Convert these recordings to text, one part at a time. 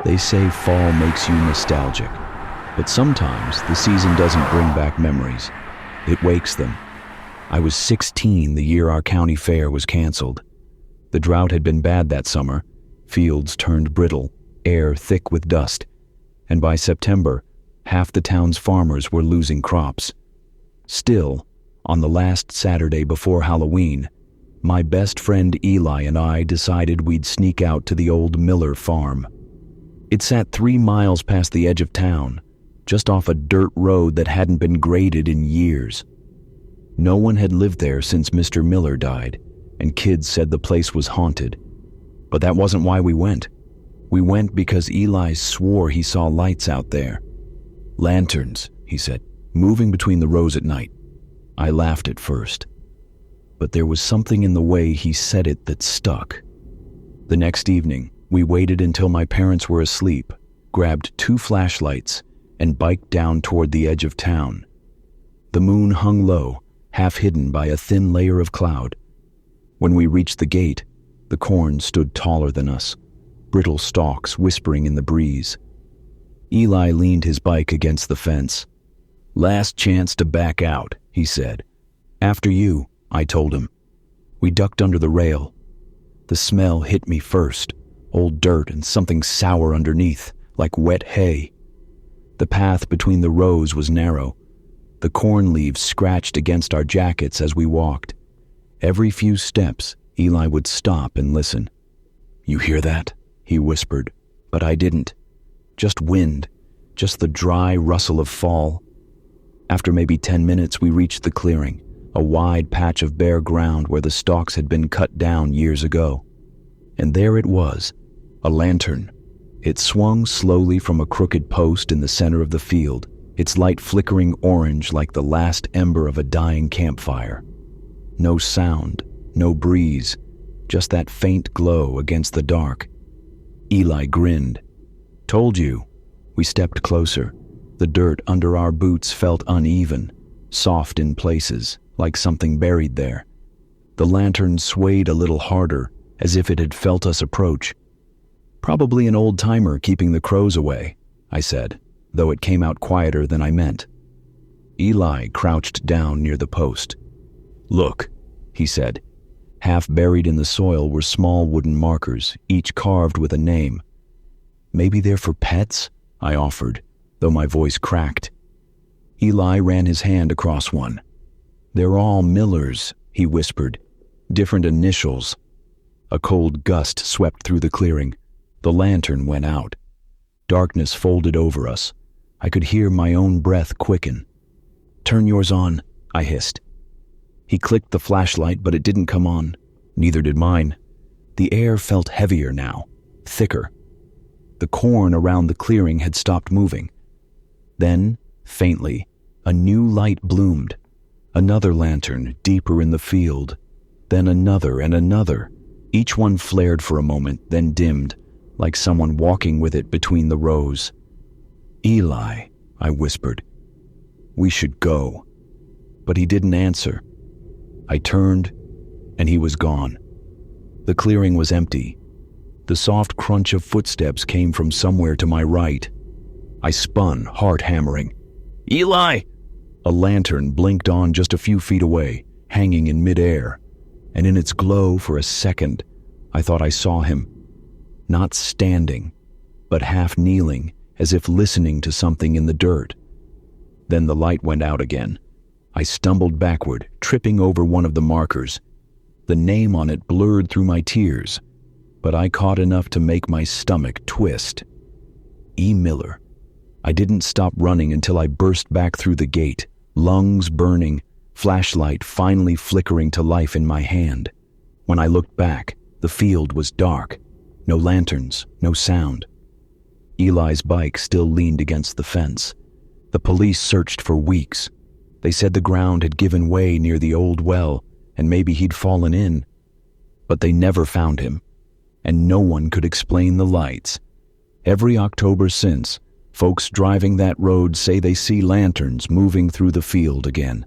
They say fall makes you nostalgic, but sometimes the season doesn't bring back memories. It wakes them. I was 16 the year our county fair was canceled. The drought had been bad that summer. Fields turned brittle, air thick with dust, and by September, half the town's farmers were losing crops. Still, on the last Saturday before Halloween, my best friend Eli and I decided we'd sneak out to the old Miller farm. It sat 3 miles past the edge of town, just off a dirt road that hadn't been graded in years. No one had lived there since Mr. Miller died, and kids said the place was haunted. But that wasn't why we went. We went because Eli swore he saw lights out there. Lanterns, he said, moving between the rows at night. I laughed at first, but there was something in the way he said it that stuck. The next evening, we waited until my parents were asleep, grabbed 2 flashlights, and biked down toward the edge of town. The moon hung low, half hidden by a thin layer of cloud. When we reached the gate, the corn stood taller than us, brittle stalks whispering in the breeze. Eli leaned his bike against the fence. "Last chance to back out," he said. "After you," I told him. We ducked under the rail. The smell hit me first, old dirt and something sour underneath, like wet hay. The path between the rows was narrow. The corn leaves scratched against our jackets as we walked. Every few steps, Eli would stop and listen. "You hear that?" he whispered, but I didn't. Just wind, just the dry rustle of fall. After maybe 10 minutes, we reached the clearing, a wide patch of bare ground where the stalks had been cut down years ago. And there it was, a lantern. It swung slowly from a crooked post in the center of the field, its light flickering orange like the last ember of a dying campfire. No sound, no breeze, just that faint glow against the dark. Eli grinned. "Told you." We stepped closer. The dirt under our boots felt uneven, soft in places, like something buried there. The lantern swayed a little harder, as if it had felt us approach. "Probably an old-timer keeping the crows away," I said, though it came out quieter than I meant. Eli crouched down near the post. "Look," he said. Half buried in the soil were small wooden markers, each carved with a name. "Maybe they're for pets?" I offered, though my voice cracked. Eli ran his hand across one. "They're all Millers," he whispered. "Different initials." A cold gust swept through the clearing. The lantern went out. Darkness folded over us. I could hear my own breath quicken. "Turn yours on," I hissed. He clicked the flashlight, but it didn't come on. Neither did mine. The air felt heavier now, thicker. The corn around the clearing had stopped moving. Then, faintly, a new light bloomed. Another lantern, deeper in the field. Then another and another. Each one flared for a moment, then dimmed, like someone walking with it between the rows. "Eli," I whispered. "We should go." But he didn't answer. I turned, and he was gone. The clearing was empty. The soft crunch of footsteps came from somewhere to my right. I spun, heart hammering. "Eli!" A lantern blinked on just a few feet away, hanging in midair, and in its glow for a second, I thought I saw him. Not standing, but half kneeling, as if listening to something in the dirt. Then the light went out again. I stumbled backward, tripping over one of the markers. The name on it blurred through my tears, but I caught enough to make my stomach twist. E. Miller. I didn't stop running until I burst back through the gate, lungs burning, flashlight finally flickering to life in my hand. When I looked back, the field was dark. No lanterns, no sound. Eli's bike still leaned against the fence. The police searched for weeks. They said the ground had given way near the old well, and maybe he'd fallen in. But they never found him, and no one could explain the lights. Every October since, folks driving that road say they see lanterns moving through the field again.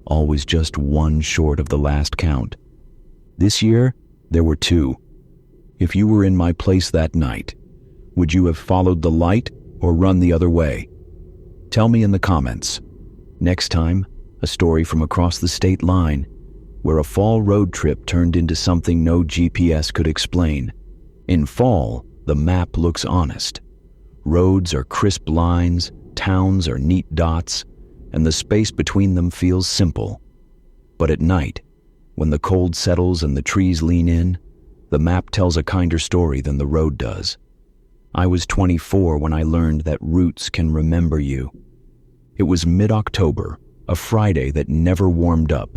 Always just one short of the last count. This year, there were 2. If you were in my place that night, Would you have followed the light or run the other way? Tell me in the comments. Next time, a story from across the state line, where a fall road trip turned into something no GPS could explain. In fall, the map looks honest. Roads are crisp lines, towns are neat dots, and the space between them feels simple. But at night, when the cold settles and the trees lean in, the map tells a kinder story than the road does. I was 24 when I learned that roots can remember you. It was mid-October, a Friday that never warmed up.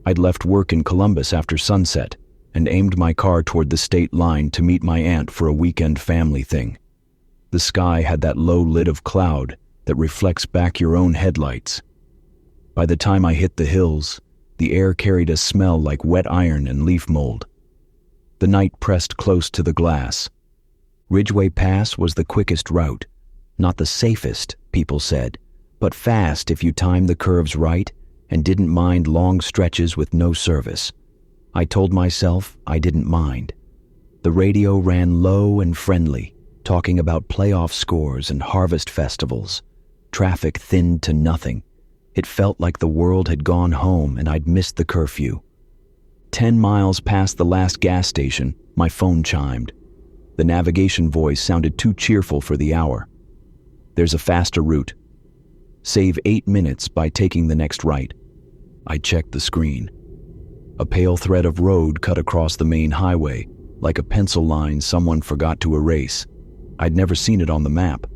I'd left work in Columbus after sunset and aimed my car toward the state line to meet my aunt for a weekend family thing. The sky had that low lid of cloud that reflects back your own headlights. By the time I hit the hills, the air carried a smell like wet iron and leaf mold. The night pressed close to the glass. Ridgeway Pass was the quickest route, not the safest, people said, but fast if you timed the curves right and didn't mind long stretches with no service. I told myself I didn't mind. The radio ran low and friendly, talking about playoff scores and harvest festivals. Traffic thinned to nothing. It felt like the world had gone home and I'd missed the curfew. 10 miles past the last gas station, my phone chimed. The navigation voice sounded too cheerful for the hour. There's a faster route. Save 8 minutes by taking the next right. I checked the screen. A pale thread of road cut across the main highway, like a pencil line someone forgot to erase. I'd never seen it on the map.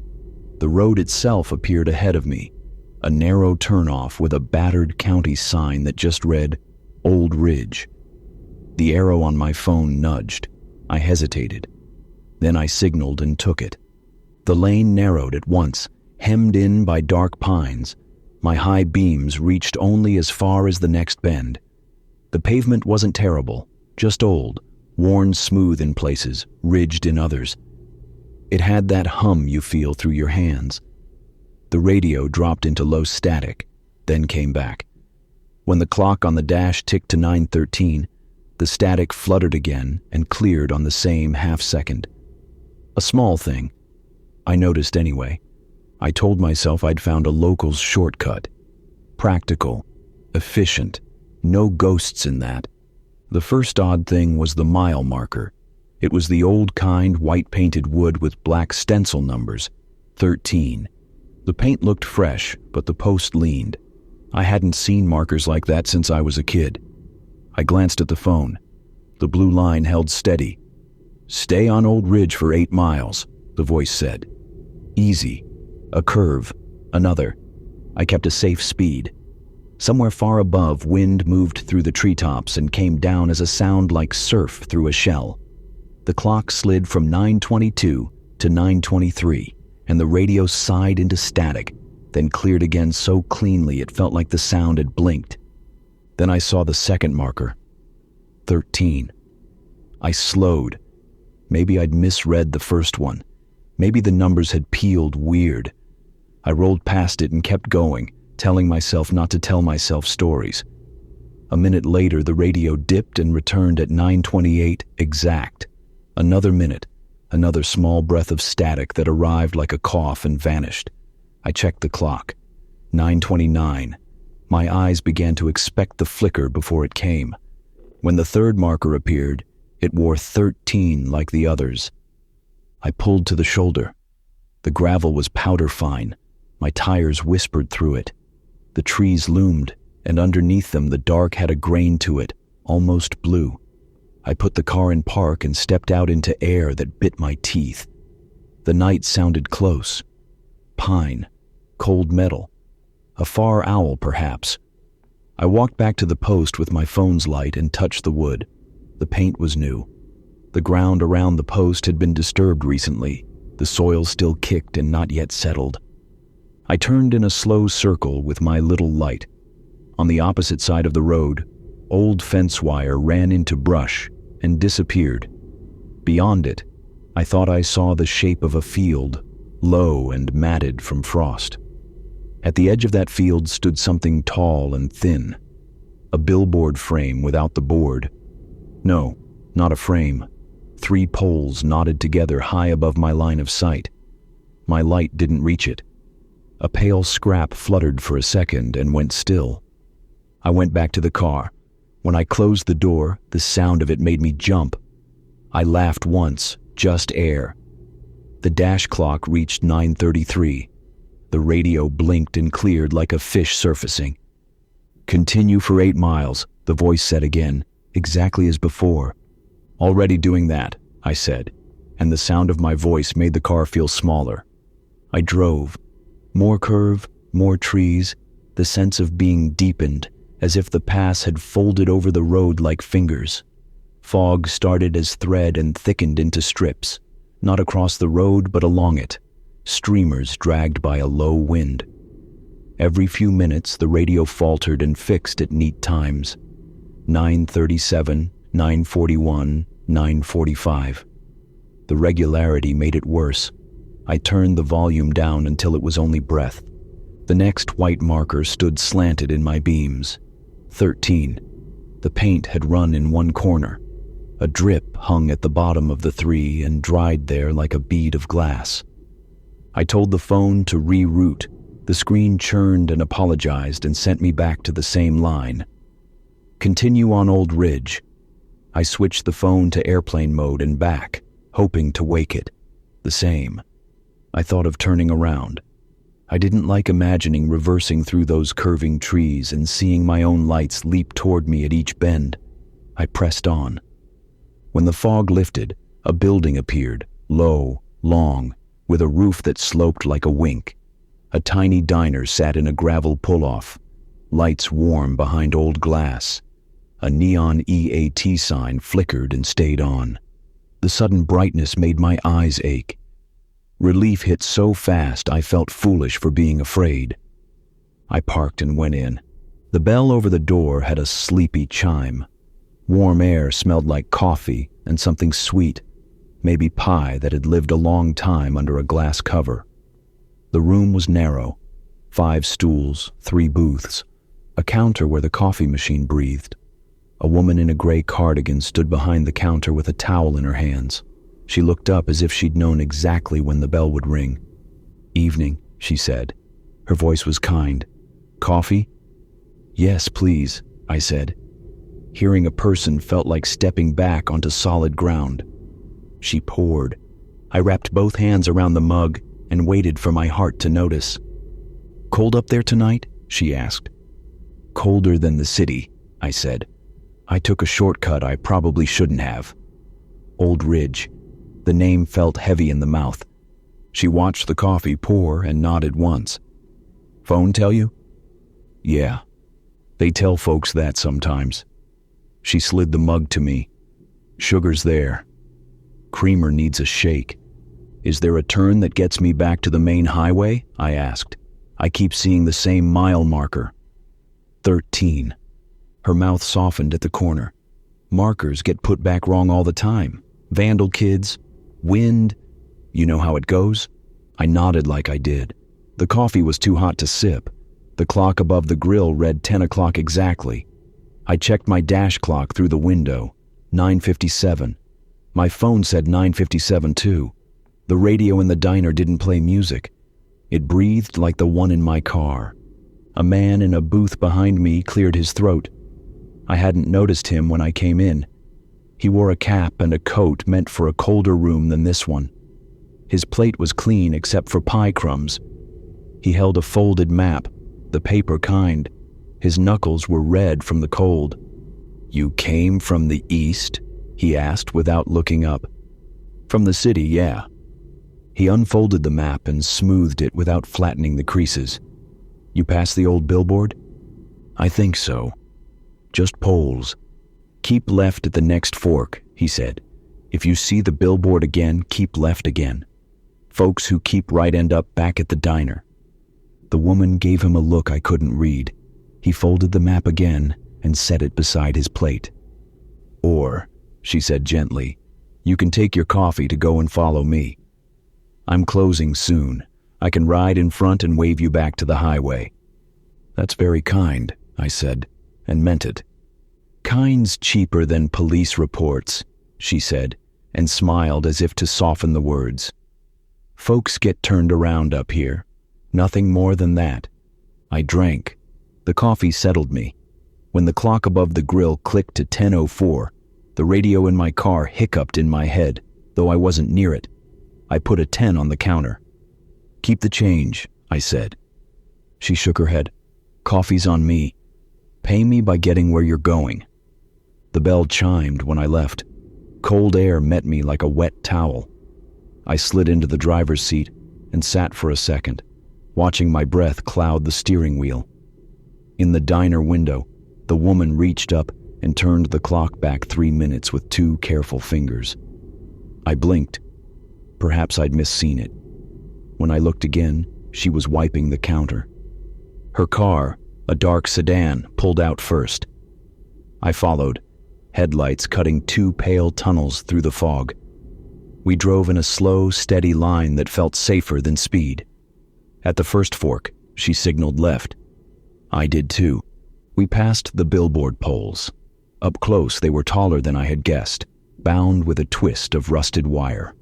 The road itself appeared ahead of me, a narrow turnoff with a battered county sign that just read, Old Ridge. The arrow on my phone nudged. I hesitated. Then I signaled and took it. The lane narrowed at once, hemmed in by dark pines. My high beams reached only as far as the next bend. The pavement wasn't terrible, just old, worn smooth in places, ridged in others. It had that hum you feel through your hands. The radio dropped into low static, then came back. When the clock on the dash ticked to 9:13, the static fluttered again and cleared on the same half-second. A small thing. I noticed anyway. I told myself I'd found a local's shortcut. Practical, efficient, no ghosts in that. The first odd thing was the mile marker. It was the old kind white-painted wood with black stencil numbers, 13. The paint looked fresh, but the post leaned. I hadn't seen markers like that since I was a kid. I glanced at the phone. The blue line held steady. Stay on Old Ridge for 8 miles, the voice said. Easy. A curve. Another. I kept a safe speed. Somewhere far above, wind moved through the treetops and came down as a sound like surf through a shell. The clock slid from 9:22 to 9:23, and the radio sighed into static, then cleared again so cleanly it felt like the sound had blinked. Then I saw the second marker. 13. I slowed. Maybe I'd misread the first one. Maybe the numbers had peeled weird. I rolled past it and kept going, telling myself not to tell myself stories. A minute later, the radio dipped and returned at 9:28 exact. Another minute, another small breath of static that arrived like a cough and vanished. I checked the clock. 9:29. My eyes began to expect the flicker before it came. When the third marker appeared, it wore 13 like the others. I pulled to the shoulder. The gravel was powder fine. My tires whispered through it. The trees loomed, and underneath them the dark had a grain to it, almost blue. I put the car in park and stepped out into air that bit my teeth. The night sounded close. Pine, cold metal, a far owl perhaps. I walked back to the post with my phone's light and touched the wood. The paint was new. The ground around the post had been disturbed recently, the soil still kicked and not yet settled. I turned in a slow circle with my little light. On the opposite side of the road, old fence wire ran into brush and disappeared. Beyond it, I thought I saw the shape of a field, low and matted from frost. At the edge of that field stood something tall and thin, a billboard frame without the board. No, not a frame. 3 poles knotted together high above my line of sight. My light didn't reach it. A pale scrap fluttered for a second and went still. I went back to the car. When I closed the door, the sound of it made me jump. I laughed once, just air. The dash clock reached 9:33. The radio blinked and cleared like a fish surfacing. "Continue for 8 miles, the voice said again, exactly as before. "Already doing that," I said, and the sound of my voice made the car feel smaller. I drove. More curve, more trees, the sense of being deepened, as if the pass had folded over the road like fingers. Fog started as thread and thickened into strips, not across the road but along it, streamers dragged by a low wind. Every few minutes the radio faltered and fixed at neat times. 9:37, 9:41, 9:45. The regularity made it worse. I turned the volume down until it was only breath. The next white marker stood slanted in my beams. 13. The paint had run in one corner. A drip hung at the bottom of the 3 and dried there like a bead of glass. I told the phone to reroute. The screen churned and apologized and sent me back to the same line. "Continue on Old Ridge." I switched the phone to airplane mode and back, hoping to wake it. The same. I thought of turning around. I didn't like imagining reversing through those curving trees and seeing my own lights leap toward me at each bend. I pressed on. When the fog lifted, a building appeared, low, long, with a roof that sloped like a wink. A tiny diner sat in a gravel pull-off, lights warm behind old glass. A neon EAT sign flickered and stayed on. The sudden brightness made my eyes ache. Relief hit so fast I felt foolish for being afraid. I parked and went in. The bell over the door had a sleepy chime. Warm air smelled like coffee and something sweet, maybe pie that had lived a long time under a glass cover. The room was narrow. 5 stools, 3 booths, a counter where the coffee machine breathed. A woman in a gray cardigan stood behind the counter with a towel in her hands. She looked up as if she'd known exactly when the bell would ring. "Evening," she said. Her voice was kind. "Coffee?" "Yes, please," I said. Hearing a person felt like stepping back onto solid ground. She poured. I wrapped both hands around the mug and waited for my heart to notice. "Cold up there tonight?" she asked. "Colder than the city," I said. I took a shortcut I probably shouldn't have. Old Ridge. The name felt heavy in the mouth. She watched the coffee pour and nodded once. "Phone tell you?" "Yeah. They tell folks that sometimes." She slid the mug to me. "Sugar's there. Creamer needs a shake. Is there a turn that gets me back to the main highway?" I asked. "I keep seeing the same mile marker." 13. Her mouth softened at the corner. "Markers get put back wrong all the time. Vandal kids, wind, you know how it goes." I nodded like I did. The coffee was too hot to sip. The clock above the grill read 10 o'clock exactly. I checked my dash clock through the window. 9:57. My phone said 9:57 too. The radio in the diner didn't play music. It breathed like the one in my car. A man in a booth behind me cleared his throat. I hadn't noticed him when I came in. He wore a cap and a coat meant for a colder room than this one. His plate was clean except for pie crumbs. He held a folded map, the paper kind. His knuckles were red from the cold. "You came from the east?" he asked without looking up. "From the city, yeah." He unfolded the map and smoothed it without flattening the creases. "You passed the old billboard?" "I think so. Just poles. Keep left at the next fork," he said. "If you see the billboard again, keep left again. Folks who keep right end up back at the diner." The woman gave him a look I couldn't read. He folded the map again and set it beside his plate. "Or," she said gently, "you can take your coffee to go and follow me. I'm closing soon. I can ride in front and wave you back to the highway." "That's very kind," I said, and meant it. "Kind's cheaper than police reports," she said, and smiled as if to soften the words. "Folks get turned around up here. Nothing more than that." I drank. The coffee settled me. When the clock above the grill clicked to 10:04, the radio in my car hiccuped in my head, though I wasn't near it. I put a 10 on the counter. "Keep the change," I said. She shook her head. "Coffee's on me. Pay me by getting where you're going." The bell chimed when I left. Cold air met me like a wet towel. I slid into the driver's seat and sat for a second, watching my breath cloud the steering wheel. In the diner window, the woman reached up and turned the clock back 3 minutes with 2 careful fingers. I blinked. Perhaps I'd misseen it. When I looked again, she was wiping the counter. Her car, a dark sedan, pulled out first. I followed, headlights cutting 2 pale tunnels through the fog. We drove in a slow, steady line that felt safer than speed. At the first fork, she signaled left. I did too. We passed the billboard poles. Up close, they were taller than I had guessed, bound with a twist of rusted wire.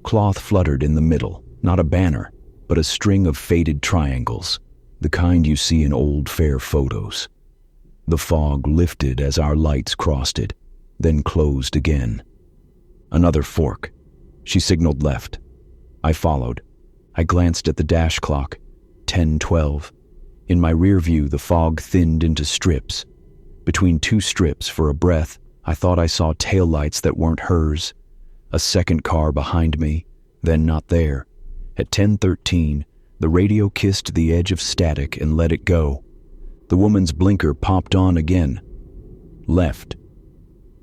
Cloth fluttered in the middle, not a banner, but a string of faded triangles, the kind you see in old fair photos. The fog lifted as our lights crossed it, then closed again. Another fork. She signaled left. I followed. I glanced at the dash clock. 10:12. In my rear view, the fog thinned into strips. Between 2 strips, for a breath, I thought I saw taillights that weren't hers. A second car behind me, then not there. At 10:13, the radio kissed the edge of static and let it go. The woman's blinker popped on again. Left.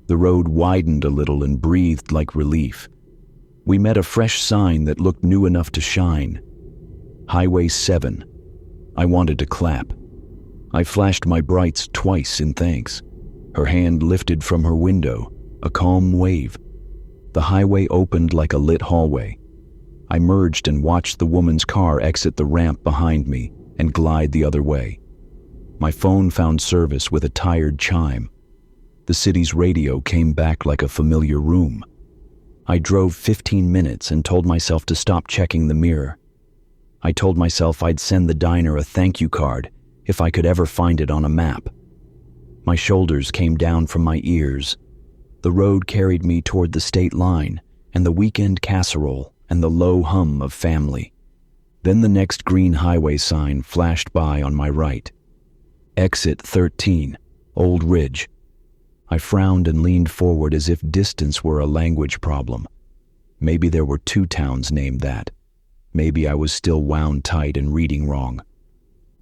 The road widened a little and breathed like relief. We met a fresh sign that looked new enough to shine. Highway 7. I wanted to clap. I flashed my brights twice in thanks. Her hand lifted from her window, a calm wave. The highway opened like a lit hallway. I merged and watched the woman's car exit the ramp behind me and glide the other way. My phone found service with a tired chime. The city's radio came back like a familiar room. I drove 15 minutes and told myself to stop checking the mirror. I told myself I'd send the diner a thank you card if I could ever find it on a map. My shoulders came down from my ears. The road carried me toward the state line and the weekend casserole and the low hum of family. Then the next green highway sign flashed by on my right. Exit 13, Old Ridge. I frowned and leaned forward as if distance were a language problem. Maybe there were 2 towns named that. Maybe I was still wound tight and reading wrong.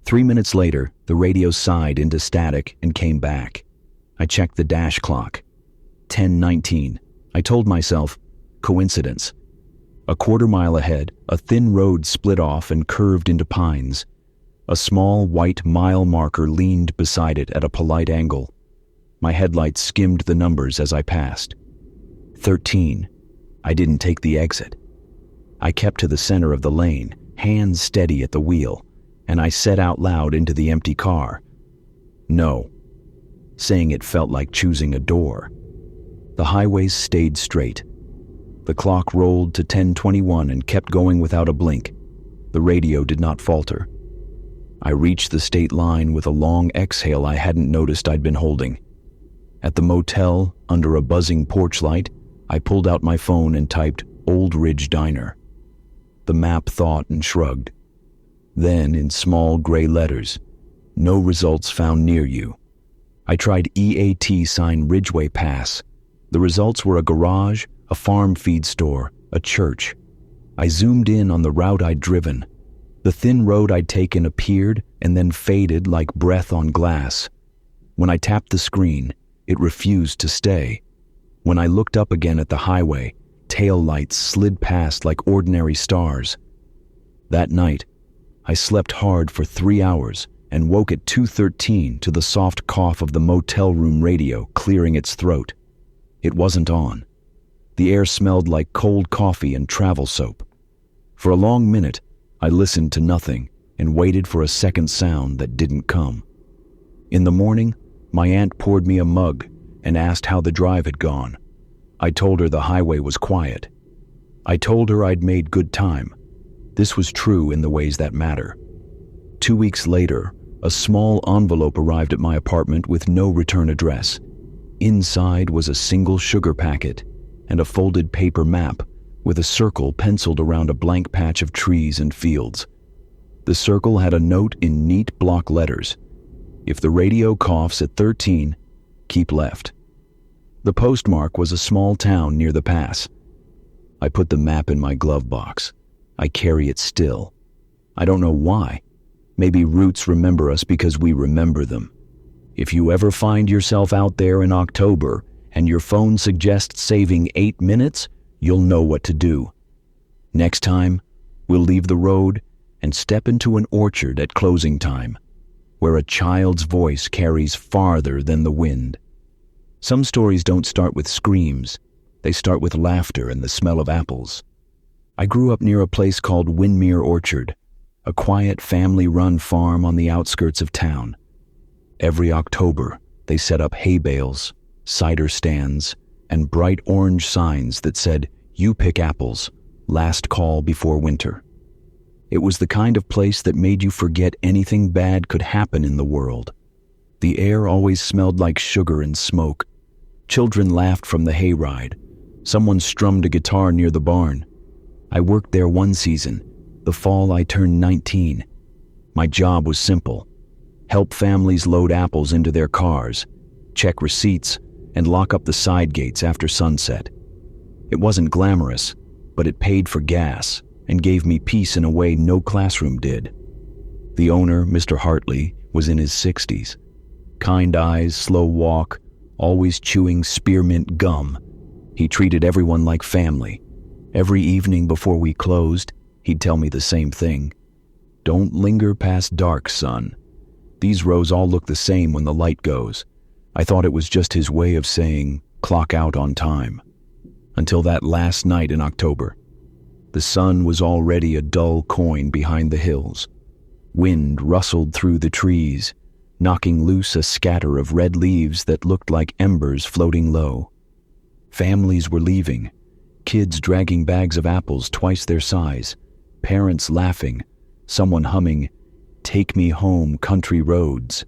3 minutes later, the radio sighed into static and came back. I checked the dash clock. 10:19. I told myself, coincidence. A quarter mile ahead, a thin road split off and curved into pines. A small white mile marker leaned beside it at a polite angle. My headlights skimmed the numbers as I passed. 13. I didn't take the exit. I kept to the center of the lane, hands steady at the wheel, and I said out loud into the empty car, "No." Saying it felt like choosing a door. The highways stayed straight. The clock rolled to 10:21 and kept going without a blink. The radio did not falter. I reached the state line with a long exhale I hadn't noticed I'd been holding. At the motel, under a buzzing porch light, I pulled out my phone and typed Old Ridge Diner. The map thought and shrugged. Then, in small gray letters, "No results found near you." I tried EAT sign Ridgeway Pass. The results were a garage, a farm feed store, a church. I zoomed in on the route I'd driven. The thin road I'd taken appeared and then faded like breath on glass. When I tapped the screen, it refused to stay. When I looked up again at the highway, tail lights slid past like ordinary stars. That night, I slept hard for 3 hours and woke at 2:13 to the soft cough of the motel room radio clearing its throat. It wasn't on. The air smelled like cold coffee and travel soap. For a long minute, I listened to nothing and waited for a second sound that didn't come. In the morning, my aunt poured me a mug and asked how the drive had gone. I told her the highway was quiet. I told her I'd made good time. This was true in the ways that matter. 2 weeks later, a small envelope arrived at my apartment with no return address. Inside was a single sugar packet and a folded paper map with a circle penciled around a blank patch of trees and fields. The circle had a note in neat block letters. If the radio coughs at 13, keep left. The postmark was a small town near the pass. I put the map in my glove box. I carry it still. I don't know why. Maybe roots remember us because we remember them. If you ever find yourself out there in October and your phone suggests saving 8 minutes, you'll know what to do. Next time, we'll leave the road and step into an orchard at closing time, where a child's voice carries farther than the wind. Some stories don't start with screams. They start with laughter and the smell of apples. I grew up near a place called Windmere Orchard, a quiet family-run farm on the outskirts of town. Every October, they set up hay bales, cider stands, and bright orange signs that said, "You pick apples, last call before winter." It was the kind of place that made you forget anything bad could happen in the world. The air always smelled like sugar and smoke. Children laughed from the hayride. Someone strummed a guitar near the barn. I worked there one season, the fall I turned 19. My job was simple: help families load apples into their cars, check receipts, and lock up the side gates after sunset. It wasn't glamorous, but it paid for gas and gave me peace in a way no classroom did. The owner, Mr. Hartley, was in his 60s. Kind eyes, slow walk, always chewing spearmint gum. He treated everyone like family. Every evening before we closed, he'd tell me the same thing. "Don't linger past dark, son. These rows all look the same when the light goes." I thought it was just his way of saying, clock out on time. Until that last night in October. The sun was already a dull coin behind the hills. Wind rustled through the trees, knocking loose a scatter of red leaves that looked like embers floating low. Families were leaving, kids dragging bags of apples twice their size, parents laughing, someone humming, "Take me home, country roads."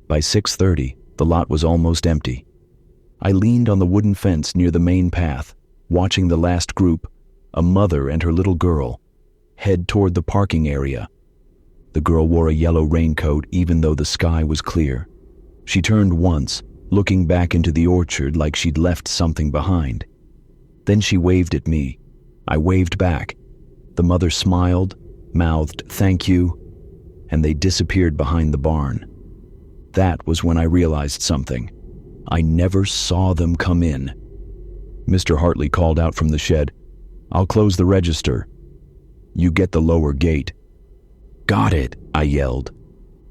By 6:30, the lot was almost empty. I leaned on the wooden fence near the main path, watching the last group, a mother and her little girl, head toward the parking area. The girl wore a yellow raincoat even though the sky was clear. She turned once, looking back into the orchard like she'd left something behind. Then she waved at me. I waved back. The mother smiled, mouthed "thank you," and they disappeared behind the barn. That was when I realized something. I never saw them come in. Mr. Hartley called out from the shed, "I'll close the register. You get the lower gate." "Got it," I yelled.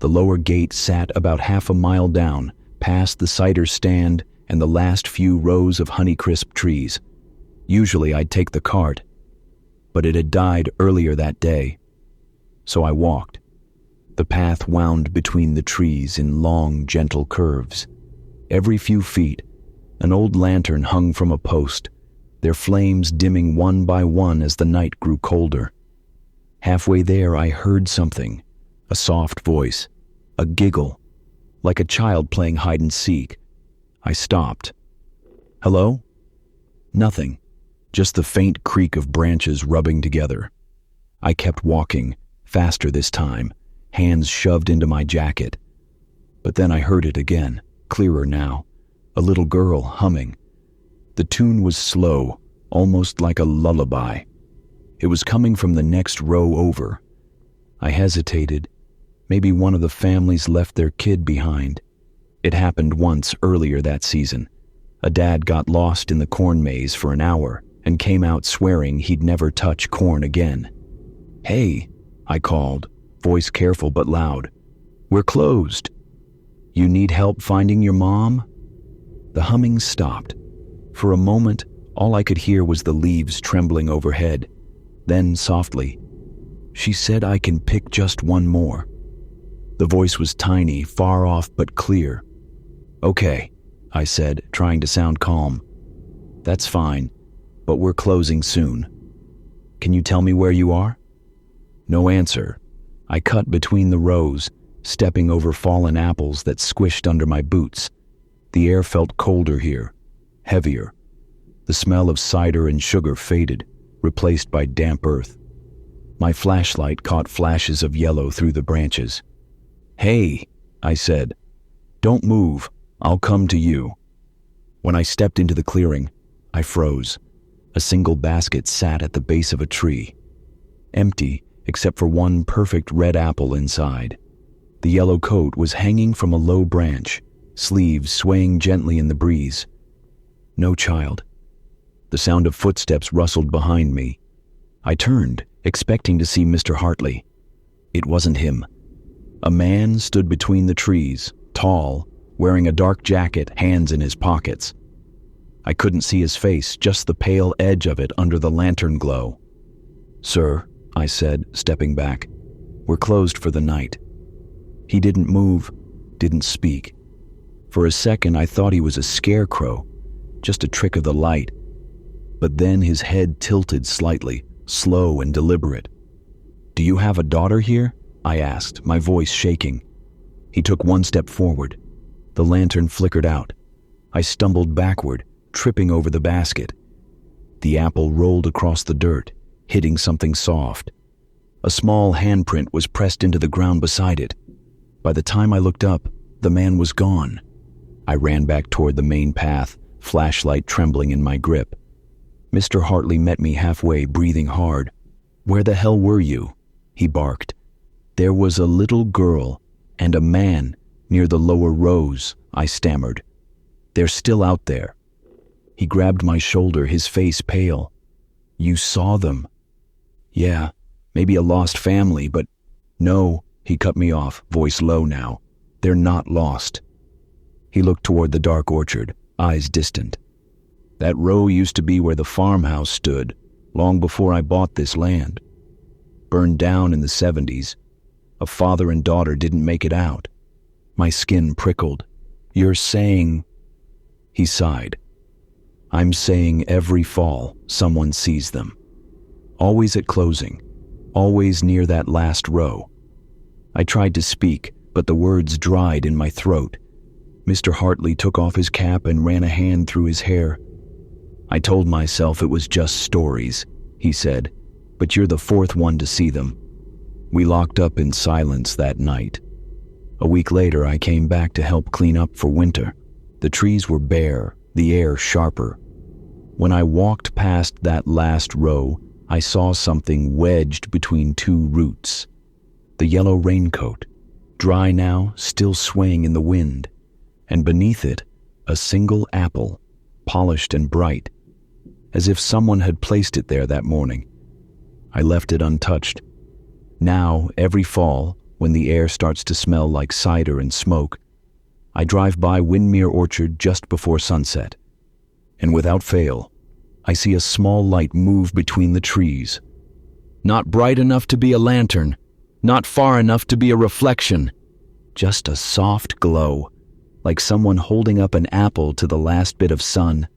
The lower gate sat about half a mile down, past the cider stand and the last few rows of Honeycrisp trees. Usually I'd take the cart, but it had died earlier that day. So I walked. The path wound between the trees in long, gentle curves. Every few feet, an old lantern hung from a post, their flames dimming one by one as the night grew colder. Halfway there, I heard something, a soft voice, a giggle, like a child playing hide and seek. I stopped. "Hello?" Nothing, just the faint creak of branches rubbing together. I kept walking, faster this time, hands shoved into my jacket. But then I heard it again, clearer now, a little girl humming. The tune was slow, almost like a lullaby. It was coming from the next row over. I hesitated. Maybe one of the families left their kid behind. It happened once earlier that season. A dad got lost in the corn maze for an hour and came out swearing he'd never touch corn again. "Hey," I called, voice careful but loud. "We're closed. You need help finding your mom?" The humming stopped. For a moment, all I could hear was the leaves trembling overhead. Then, softly, "She said I can pick just one more." The voice was tiny, far off but clear. "Okay," I said, trying to sound calm. That's fine, but we're closing soon. Can you tell me where you are? No answer. I cut between the rows, stepping over fallen apples that squished under my boots. The air felt colder here, heavier. The smell of cider and sugar faded, replaced by damp earth. My flashlight caught flashes of yellow through the branches. "Hey," I said. "Don't move. I'll come to you." When I stepped into the clearing, I froze. A single basket sat at the base of a tree, empty except for one perfect red apple inside. The yellow coat was hanging from a low branch, sleeves swaying gently in the breeze. No child. The sound of footsteps rustled behind me. I turned, expecting to see Mr. Hartley. It wasn't him. A man stood between the trees, tall, wearing a dark jacket, hands in his pockets. I couldn't see his face, just the pale edge of it under the lantern glow. "Sir," I said, stepping back, "we're closed for the night." He didn't move, didn't speak. For a second, I thought he was a scarecrow, just a trick of the light. But then his head tilted slightly, slow and deliberate. "Do you have a daughter here?" I asked, my voice shaking. He took one step forward. The lantern flickered out. I stumbled backward, tripping over the basket. The apple rolled across the dirt, hitting something soft. A small handprint was pressed into the ground beside it. By the time I looked up, the man was gone. I ran back toward the main path, flashlight trembling in my grip. Mr. Hartley met me halfway, breathing hard. "Where the hell were you?" he barked. "There was a little girl and a man near the lower rows," I stammered. "They're still out there." He grabbed my shoulder, his face pale. "You saw them?" "Yeah, maybe a lost family, but..." "No," he cut me off, voice low now. "They're not lost." He looked toward the dark orchard, eyes distant. "That row used to be where the farmhouse stood, long before I bought this land. Burned down in the 70s. A father and daughter didn't make it out." My skin prickled. "You're saying..." He sighed. "I'm saying every fall, someone sees them. Always at closing, always near that last row." I tried to speak, but the words dried in my throat. Mr. Hartley took off his cap and ran a hand through his hair. "I told myself it was just stories," he said, "but you're the fourth one to see them." We locked up in silence that night. A week later, I came back to help clean up for winter. The trees were bare, the air sharper. When I walked past that last row, I saw something wedged between two roots. The yellow raincoat, dry now, still swaying in the wind, and beneath it, a single apple, polished and bright, as if someone had placed it there that morning. I left it untouched. Now, every fall, when the air starts to smell like cider and smoke, I drive by Windmere Orchard just before sunset, and without fail, I see a small light move between the trees. Not bright enough to be a lantern, not far enough to be a reflection, just a soft glow, like someone holding up an apple to the last bit of sun.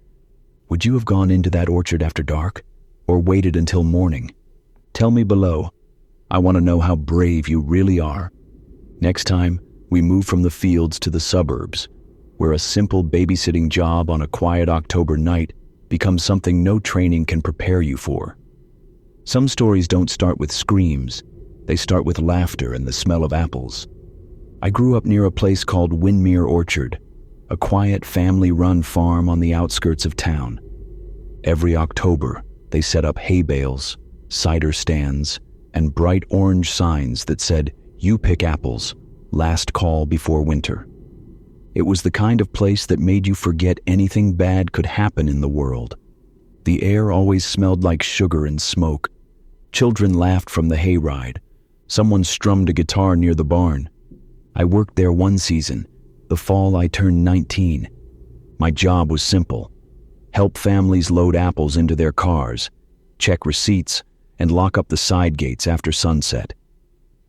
Would you have gone into that orchard after dark, or waited until morning? Tell me below. I want to know how brave you really are. Next time, we move from the fields to the suburbs, where a simple babysitting job on a quiet October night becomes something no training can prepare you for. Some stories don't start with screams. They start with laughter and the smell of apples. I grew up near a place called Windmere Orchard, a quiet family-run farm on the outskirts of town. Every October, they set up hay bales, cider stands, and bright orange signs that said, "You pick apples, last call before winter." It was the kind of place that made you forget anything bad could happen in the world. The air always smelled like sugar and smoke. Children laughed from the hayride. Someone strummed a guitar near the barn. I worked there one season, the fall I turned 19. My job was simple: help families load apples into their cars, check receipts, and lock up the side gates after sunset.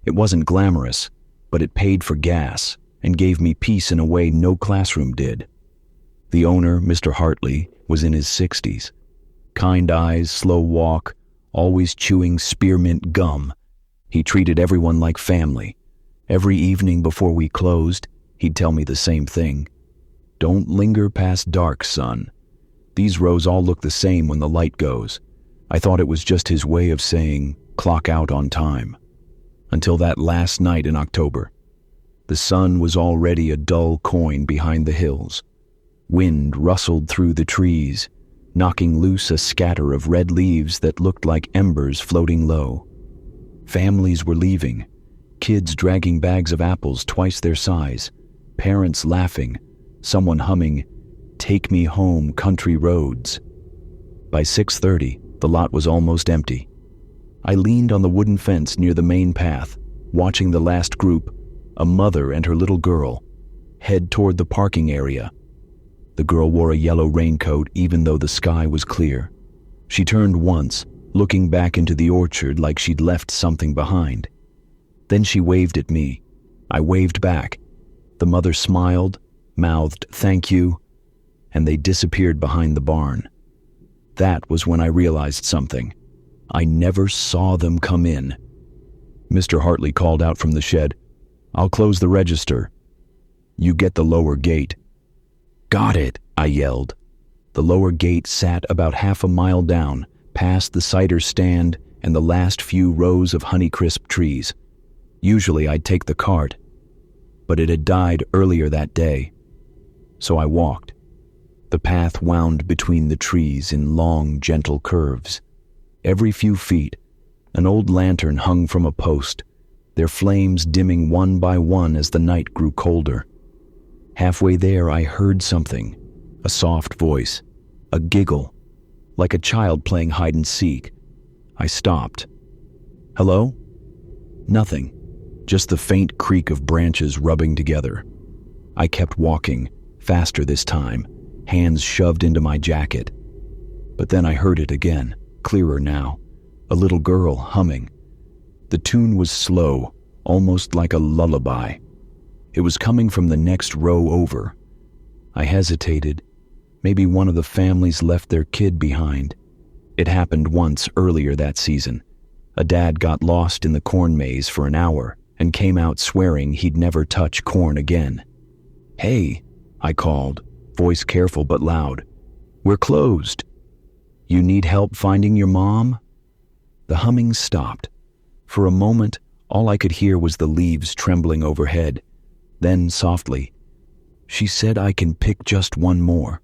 It wasn't glamorous, but it paid for gas and gave me peace in a way no classroom did. The owner, Mr. Hartley, was in his 60s. Kind eyes, slow walk, always chewing spearmint gum. He treated everyone like family. Every evening before we closed, he'd tell me the same thing. "Don't linger past dark, son. These rows all look the same when the light goes." I thought it was just his way of saying, clock out on time. Until that last night in October. The sun was already a dull coin behind the hills. Wind rustled through the trees, knocking loose a scatter of red leaves that looked like embers floating low. Families were leaving, kids dragging bags of apples twice their size, parents laughing, someone humming, "Take me home, country roads." By 6:30, the lot was almost empty. I leaned on the wooden fence near the main path, watching the last group, a mother and her little girl, head toward the parking area. The girl wore a yellow raincoat even though the sky was clear. She turned once, looking back into the orchard like she'd left something behind. Then she waved at me. I waved back. The mother smiled, mouthed "thank you," and they disappeared behind the barn. That was when I realized something. I never saw them come in. Mr. Hartley called out from the shed, "I'll close the register. You get the lower gate." "Got it," I yelled. The lower gate sat about half a mile down, past the cider stand and the last few rows of Honeycrisp trees. Usually I'd take the cart, but it had died earlier that day. So I walked. The path wound between the trees in long, gentle curves. Every few feet, an old lantern hung from a post, their flames dimming one by one as the night grew colder. Halfway there, I heard something, a soft voice, a giggle, like a child playing hide and seek. I stopped. "Hello?" Nothing, just the faint creak of branches rubbing together. I kept walking, faster this time, hands shoved into my jacket. But then I heard it again, clearer now, a little girl humming. The tune was slow, almost like a lullaby. It was coming from the next row over. I hesitated. Maybe one of the families left their kid behind. It happened once earlier that season. A dad got lost in the corn maze for an hour and came out swearing he'd never touch corn again. "Hey," I called, voice careful but loud. "We're closed. You need help finding your mom?" The humming stopped. For a moment, all I could hear was the leaves trembling overhead. Then, softly, "She said I can pick just one more."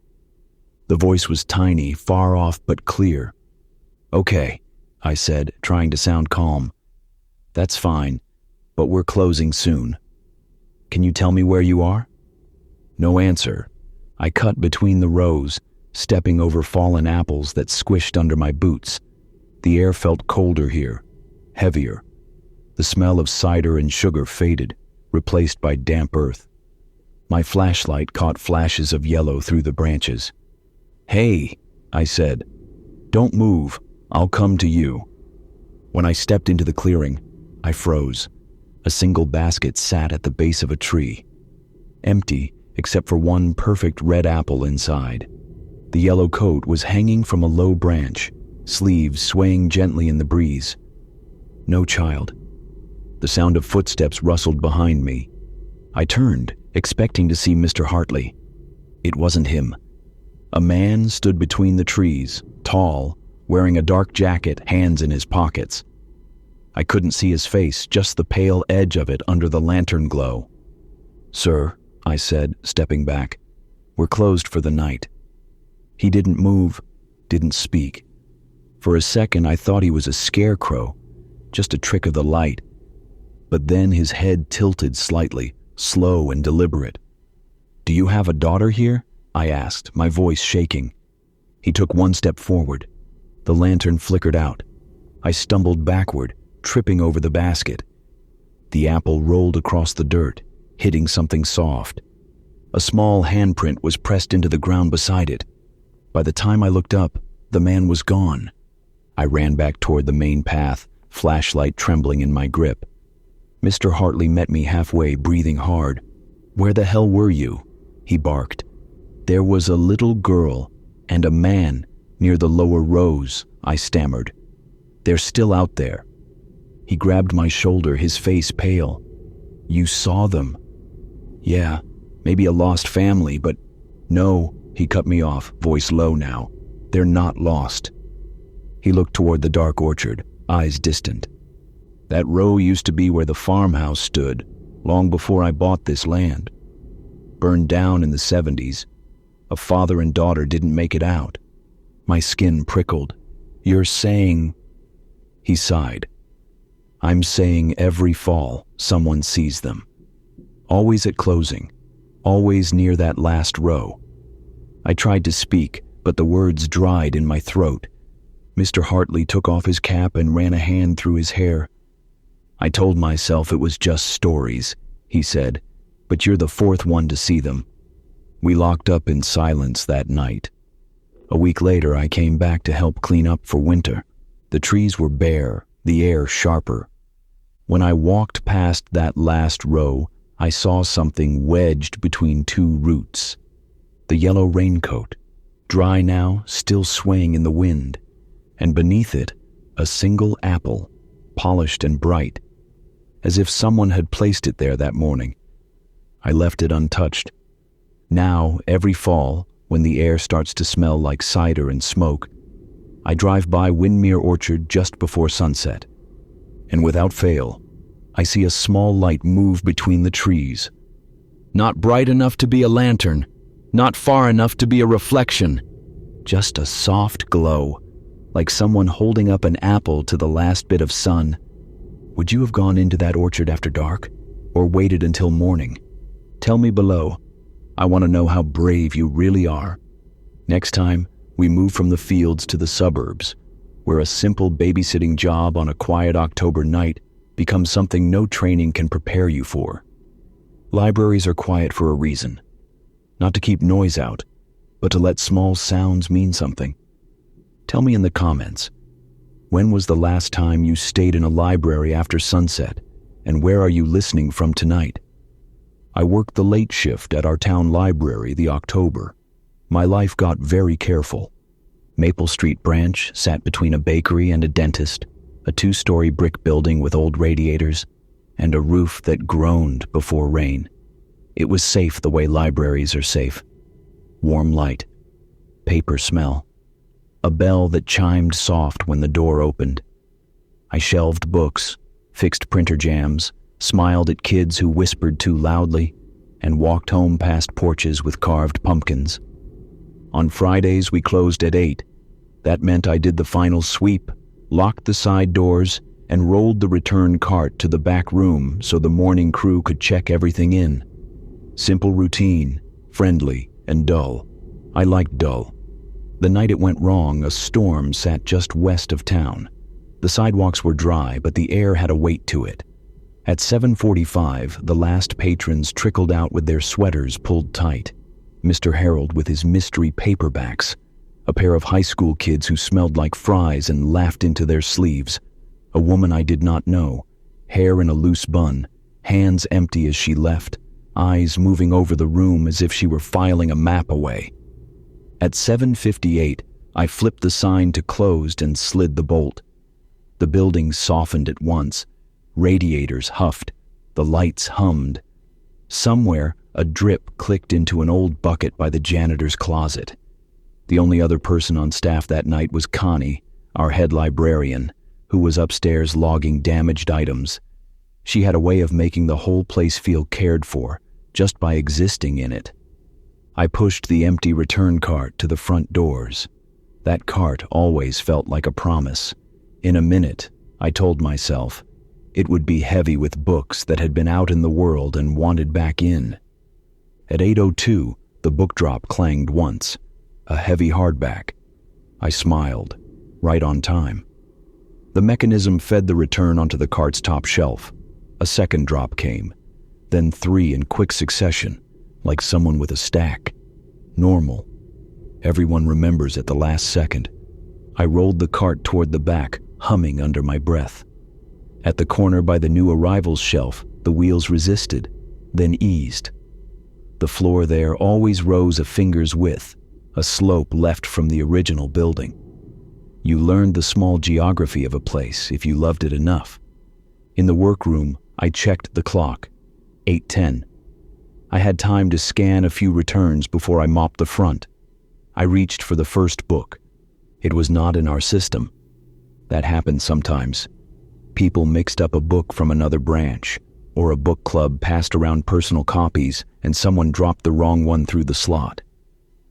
The voice was tiny, far off but clear. "Okay," I said, trying to sound calm. "That's fine, but we're closing soon. Can you tell me where you are?" No answer. I cut between the rows, stepping over fallen apples that squished under my boots. The air felt colder here, heavier. The smell of cider and sugar faded, replaced by damp earth. My flashlight caught flashes of yellow through the branches. "Hey," I said. "Don't move. I'll come to you." When I stepped into the clearing, I froze. A single basket sat at the base of a tree, empty except for one perfect red apple inside. The yellow coat was hanging from a low branch, sleeves swaying gently in the breeze. No child. The sound of footsteps rustled behind me. I turned, expecting to see Mr. Hartley. It wasn't him. A man stood between the trees, tall, wearing a dark jacket, hands in his pockets. I couldn't see his face, just the pale edge of it under the lantern glow. "Sir," I said, stepping back, "we're closed for the night." He didn't move, didn't speak. For a second, I thought he was a scarecrow, just a trick of the light. But then his head tilted slightly, slow and deliberate. "Do you have a daughter here?" I asked, my voice shaking. He took one step forward. The lantern flickered out. I stumbled backward, tripping over the basket. The apple rolled across the dirt, hitting something soft. A small handprint was pressed into the ground beside it. By the time I looked up, the man was gone. I ran back toward the main path, flashlight trembling in my grip. Mr. Hartley met me halfway, breathing hard. "Where the hell were you?" he barked. There was a little girl and a man near the lower rows, I stammered. They're still out there. He grabbed my shoulder, his face pale. You saw them? Yeah, maybe a lost family, but no, he cut me off, voice low now. They're not lost. He looked toward the dark orchard, eyes distant. That row used to be where the farmhouse stood, long before I bought this land. Burned down in the 70s. A father and daughter didn't make it out. My skin prickled. You're saying... He sighed. I'm saying every fall someone sees them. Always at closing. Always near that last row. I tried to speak, but the words dried in my throat. Mr. Hartley took off his cap and ran a hand through his hair. I told myself it was just stories, he said, but you're the fourth one to see them. We locked up in silence that night. A week later, I came back to help clean up for winter. The trees were bare, the air sharper. When I walked past that last row, I saw something wedged between two roots. The yellow raincoat, dry now, still swaying in the wind, and beneath it, a single apple, polished and bright, as if someone had placed it there that morning. I left it untouched. Now, every fall, when the air starts to smell like cider and smoke, I drive by Windmere Orchard just before sunset, and without fail, I see a small light move between the trees. Not bright enough to be a lantern, not far enough to be a reflection, just a soft glow, like someone holding up an apple to the last bit of sun. Would you have gone into that orchard after dark, or waited until morning? Tell me below. I want to know how brave you really are. Next time, we move from the fields to the suburbs, where a simple babysitting job on a quiet October night becomes something no training can prepare you for. Libraries are quiet for a reason. Not to keep noise out, but to let small sounds mean something. Tell me in the comments, when was the last time you stayed in a library after sunset, and where are you listening from tonight? I worked the late shift at our town library the October. My life got very careful. Maple Street branch sat between a bakery and a dentist, a 2-story brick building with old radiators, and a roof that groaned before rain. It was safe the way libraries are safe. Warm light, paper smell, a bell that chimed soft when the door opened. I shelved books, fixed printer jams, smiled at kids who whispered too loudly, and walked home past porches with carved pumpkins. On Fridays, we closed at 8. That meant I did the final sweep, locked the side doors, and rolled the return cart to the back room so the morning crew could check everything in. Simple routine, friendly, and dull. I liked dull. The night it went wrong, a storm sat just west of town. The sidewalks were dry, but the air had a weight to it. At 7:45, the last patrons trickled out with their sweaters pulled tight. Mr. Harold with his mystery paperbacks, a pair of high school kids who smelled like fries and laughed into their sleeves, a woman I did not know, hair in a loose bun, hands empty as she left, eyes moving over the room as if she were filing a map away. At 7:58, I flipped the sign to closed and slid the bolt. The building softened at once. Radiators huffed. The lights hummed. Somewhere, a drip clicked into an old bucket by the janitor's closet. The only other person on staff that night was Connie, our head librarian, who was upstairs logging damaged items. She had a way of making the whole place feel cared for, just by existing in it. I pushed the empty return cart to the front doors. That cart always felt like a promise. In a minute, I told myself, it would be heavy with books that had been out in the world and wanted back in. At 8:02, the book drop clanged once, a heavy hardback. I smiled, right on time. The mechanism fed the return onto the cart's top shelf. A second drop came, then 3 in quick succession, like someone with a stack. Normal. Everyone remembers at the last second. I rolled the cart toward the back, humming under my breath. At the corner by the new arrivals shelf, the wheels resisted, then eased. The floor there always rose a finger's width, a slope left from the original building. You learned the small geography of a place if you loved it enough. In the workroom, I checked the clock. 8:10. I had time to scan a few returns before I mopped the front. I reached for the first book. It was not in our system. That happens sometimes. People mixed up a book from another branch, or a book club passed around personal copies and someone dropped the wrong one through the slot.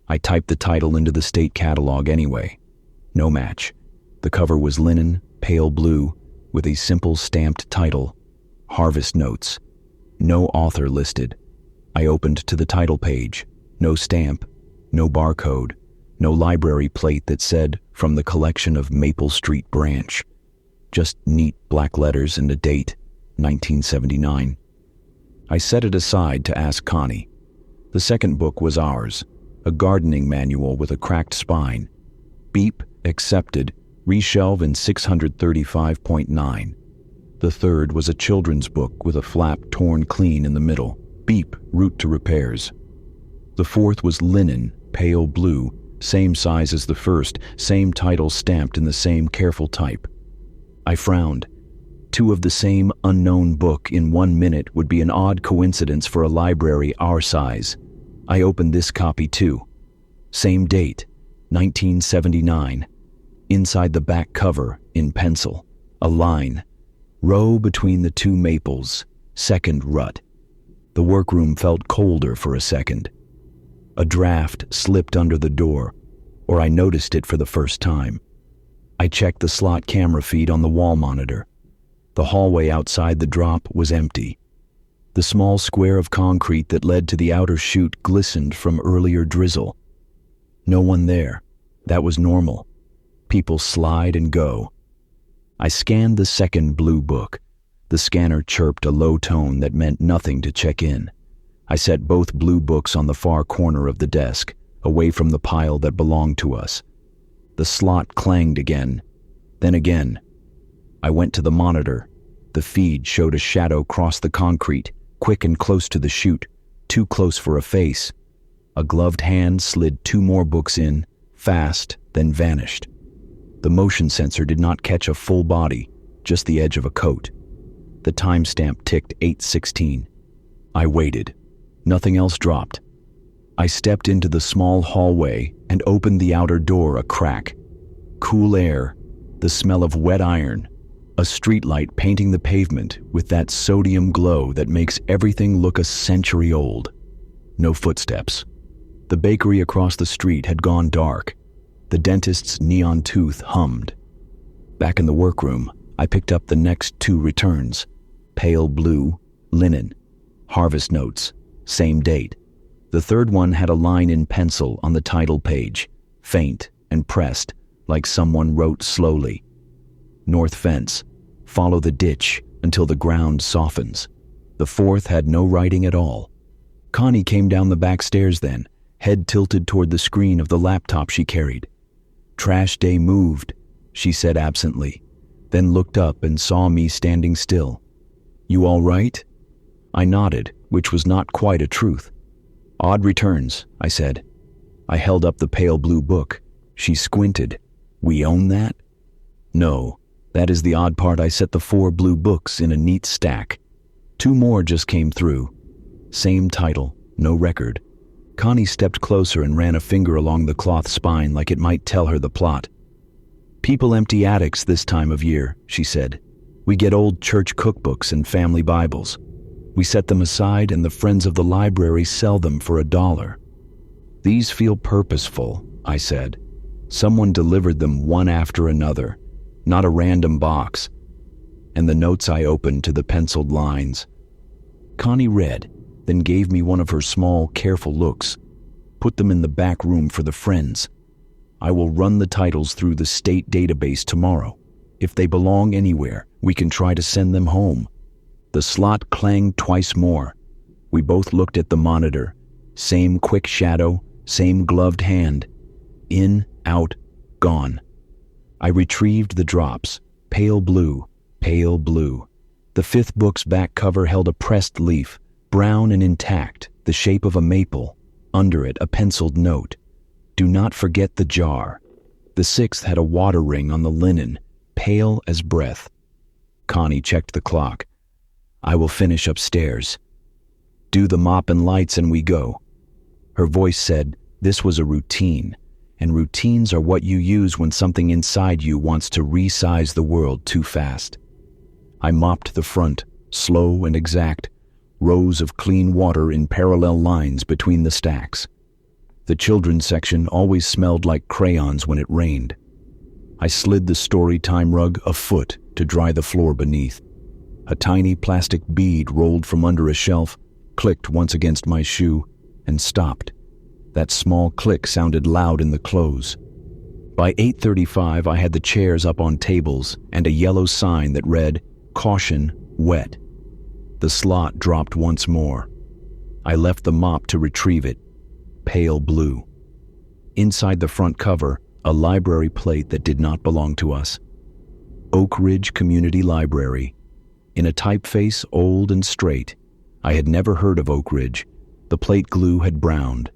I typed the title into the state catalog anyway. No match. The cover was linen, pale blue, with a simple stamped title, Harvest Notes. No author listed. I opened to the title page. No stamp, no barcode, no library plate that said, from the collection of Maple Street Branch. Just neat black letters and a date, 1979. I set it aside to ask Connie. The second book was ours, a gardening manual with a cracked spine. Beep, accepted, reshelve in 635.9. The third was a children's book with a flap torn clean in the middle. Beep, route to repairs. The fourth was linen, pale blue, same size as the first, same title stamped in the same careful type. I frowned. Two of the same unknown book in 1 minute would be an odd coincidence for a library our size. I opened this copy too. Same date, 1979. Inside the back cover, in pencil, a line. Row between the two maples, second rut. The workroom felt colder for a second. A draft slipped under the door, or I noticed it for the first time. I checked the slot camera feed on the wall monitor. The hallway outside the drop was empty. The small square of concrete that led to the outer chute glistened from earlier drizzle. No one there. That was normal. People slide and go. I scanned the second blue book. The scanner chirped a low tone that meant nothing to check in. I set both blue books on the far corner of the desk, away from the pile that belonged to us. The slot clanged again, then again. I went to the monitor. The feed showed a shadow cross the concrete, quick and close to the chute, too close for a face. A gloved hand slid 2 more books in, fast, then vanished. The motion sensor did not catch a full body, just the edge of a coat. The timestamp ticked 8:16. I waited. Nothing else dropped. I stepped into the small hallway and opened the outer door a crack. Cool air, the smell of wet iron, a streetlight painting the pavement with that sodium glow that makes everything look a century old. No footsteps. The bakery across the street had gone dark. The dentist's neon tooth hummed. Back in the workroom, I picked up the next 2 returns. Pale blue, linen, Harvest Notes, same date. The third one had a line in pencil on the title page, faint and pressed, like someone wrote slowly. North fence, follow the ditch until the ground softens. The fourth had no writing at all. Connie came down the back stairs then, head tilted toward the screen of the laptop she carried. Trash day moved, she said absently, then looked up and saw me standing still. You all right? I nodded, which was not quite a truth. Odd returns, I said. I held up the pale blue book. She squinted. We own that? No, that is the odd part. I set the 4 blue books in a neat stack. 2 more just came through. Same title, no record. Connie stepped closer and ran a finger along the cloth spine like it might tell her the plot. People empty attics this time of year, she said. We get old church cookbooks and family Bibles. We set them aside and the friends of the library sell them for $1. These feel purposeful, I said. Someone delivered them one after another, not a random box. And the notes I opened to the penciled lines. Connie read, then gave me one of her small, careful looks. Put them in the back room for the friends. I will run the titles through the state database tomorrow. If they belong anywhere, we can try to send them home. The slot clanged twice more. We both looked at the monitor. Same quick shadow, same gloved hand. In, out, gone. I retrieved the drops. Pale blue, pale blue. The 5th book's back cover held a pressed leaf, brown and intact, the shape of a maple, under it a penciled note. Do not forget the jar. The sixth had a water ring on the linen, pale as breath. Connie checked the clock. I will finish upstairs. Do the mop and lights and we go. Her voice said this was a routine, and routines are what you use when something inside you wants to resize the world too fast. I mopped the front, slow and exact, rows of clean water in parallel lines between the stacks. The children's section always smelled like crayons when it rained. I slid the story time rug a foot to dry the floor beneath. A tiny plastic bead rolled from under a shelf, clicked once against my shoe, and stopped. That small click sounded loud in the close. By 8:35, I had the chairs up on tables and a yellow sign that read, "Caution, wet." The slot dropped once more. I left the mop to retrieve it. Pale blue. Inside the front cover, a library plate that did not belong to us. Oak Ridge Community Library. In a typeface old and straight. I had never heard of Oak Ridge. The plate glue had browned.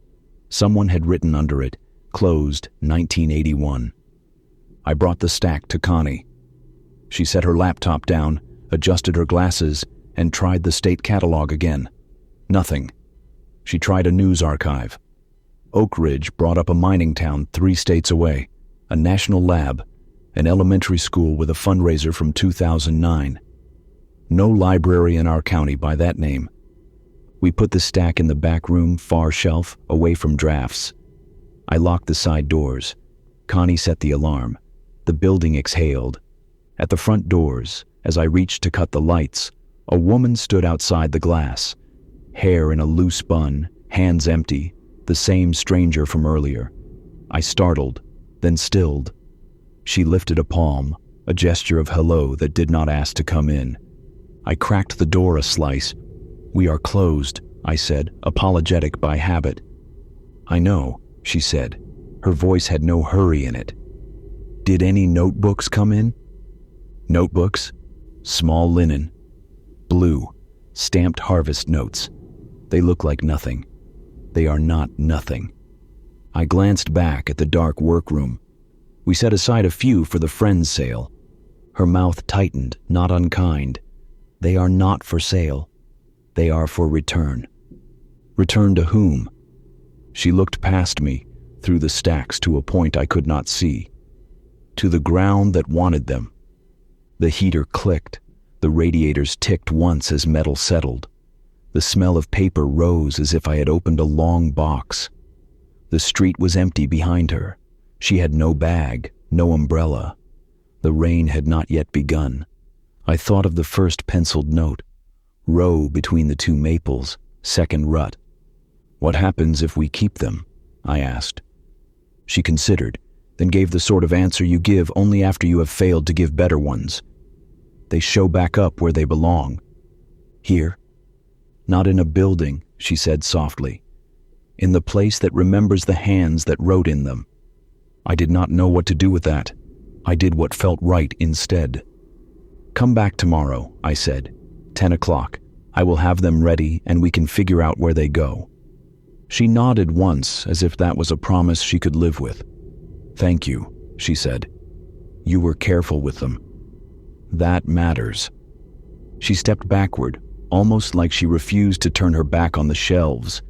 Someone had written under it, closed 1981. I brought the stack to Connie. She set her laptop down, adjusted her glasses, and tried the state catalog again. Nothing. She tried a news archive. Oak Ridge brought up a mining town 3 states away, a national lab, an elementary school with a fundraiser from 2009. No library in our county by that name. We put the stack in the back room, far shelf, away from drafts. I locked the side doors. Connie set the alarm. The building exhaled. At the front doors, as I reached to cut the lights, a woman stood outside the glass. Hair in a loose bun, hands empty, the same stranger from earlier. I startled, then stilled. She lifted a palm, a gesture of hello that did not ask to come in. I cracked the door a slice. We are closed, I said, apologetic by habit. I know, she said. Her voice had no hurry in it. Did any notebooks come in? Notebooks? Small linen. Blue, stamped harvest notes. They look like nothing. They are not nothing. I glanced back at the dark workroom. We set aside a few for the friends' sale. Her mouth tightened, not unkind. They are not for sale. They are for return. Return to whom? She looked past me, through the stacks to a point I could not see. To the ground that wanted them. The heater clicked. The radiators ticked once as metal settled. The smell of paper rose as if I had opened a long box. The street was empty behind her. She had no bag, no umbrella. The rain had not yet begun. I thought of the first penciled note. Row between the 2 maples, second rut. What happens if we keep them? I asked. She considered, then gave the sort of answer you give only after you have failed to give better ones. They show back up where they belong. Here? Not in a building, she said softly. In the place that remembers the hands that wrote in them. I did not know what to do with that. I did what felt right instead. Come back tomorrow, I said. 10 o'clock. I will have them ready and we can figure out where they go. She nodded once as if that was a promise she could live with. Thank you, she said. You were careful with them. That matters. She stepped backward, almost like she refused to turn her back on the shelves.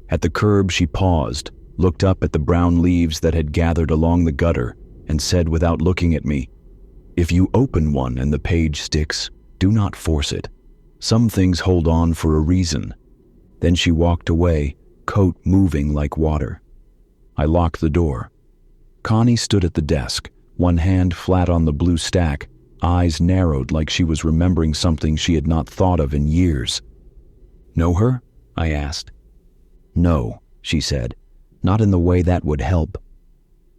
At the curb she paused, looked up at the brown leaves that had gathered along the gutter, and said without looking at me, "If you open one and the page sticks, do not force it. Some things hold on for a reason." Then she walked away, coat moving like water. I locked the door. Connie stood at the desk, one hand flat on the blue stack, eyes narrowed like she was remembering something she had not thought of in years. Know her? I asked. No, she said, not in the way that would help.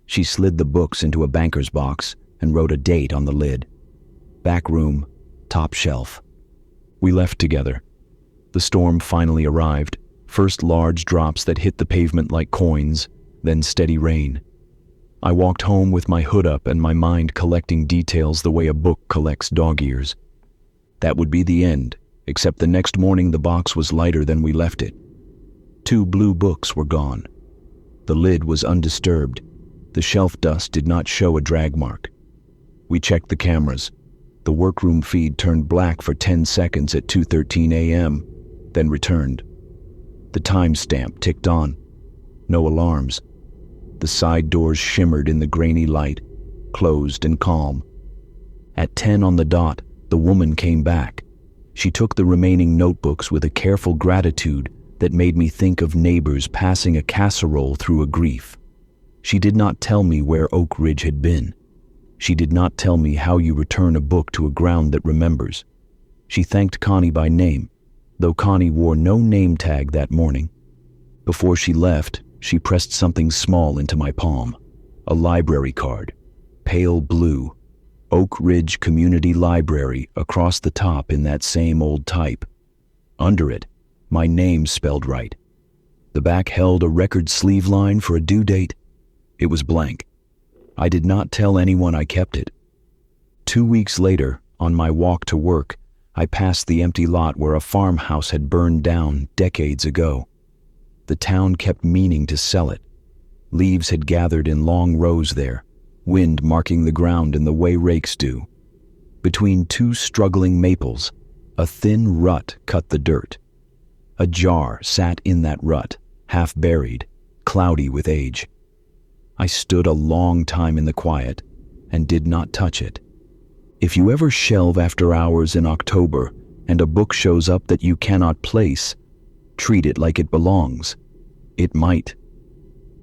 She slid the books into a banker's box and wrote a date on the lid. Back room, top shelf. We left together. The storm finally arrived, first large drops that hit the pavement like coins, then steady rain. I walked home with my hood up and my mind collecting details the way a book collects dog ears. That would be the end, except the next morning the box was lighter than we left it. 2 blue books were gone. The lid was undisturbed. The shelf dust did not show a drag mark. We checked the cameras. The workroom feed turned black for 10 seconds at 2:13 a.m., then returned. The timestamp ticked on. No alarms. The side doors shimmered in the grainy light, closed and calm. At 10 on the dot, the woman came back. She took the remaining notebooks with a careful gratitude that made me think of neighbors passing a casserole through a grief. She did not tell me where Oak Ridge had been. She did not tell me how you return a book to a ground that remembers. She thanked Connie by name, though Connie wore no name tag that morning. Before she left, she pressed something small into my palm. A library card, pale blue, Oak Ridge Community Library across the top in that same old type. Under it, my name spelled right. The back held a record sleeve line for a due date. It was blank. I did not tell anyone I kept it. 2 weeks later, on my walk to work, I passed the empty lot where a farmhouse had burned down decades ago. The town kept meaning to sell it. Leaves had gathered in long rows there, wind marking the ground in the way rakes do. Between 2 struggling maples, a thin rut cut the dirt. A jar sat in that rut, half buried, cloudy with age. I stood a long time in the quiet and did not touch it. If you ever shelve after hours in October and a book shows up that you cannot place, treat it like it belongs. It might.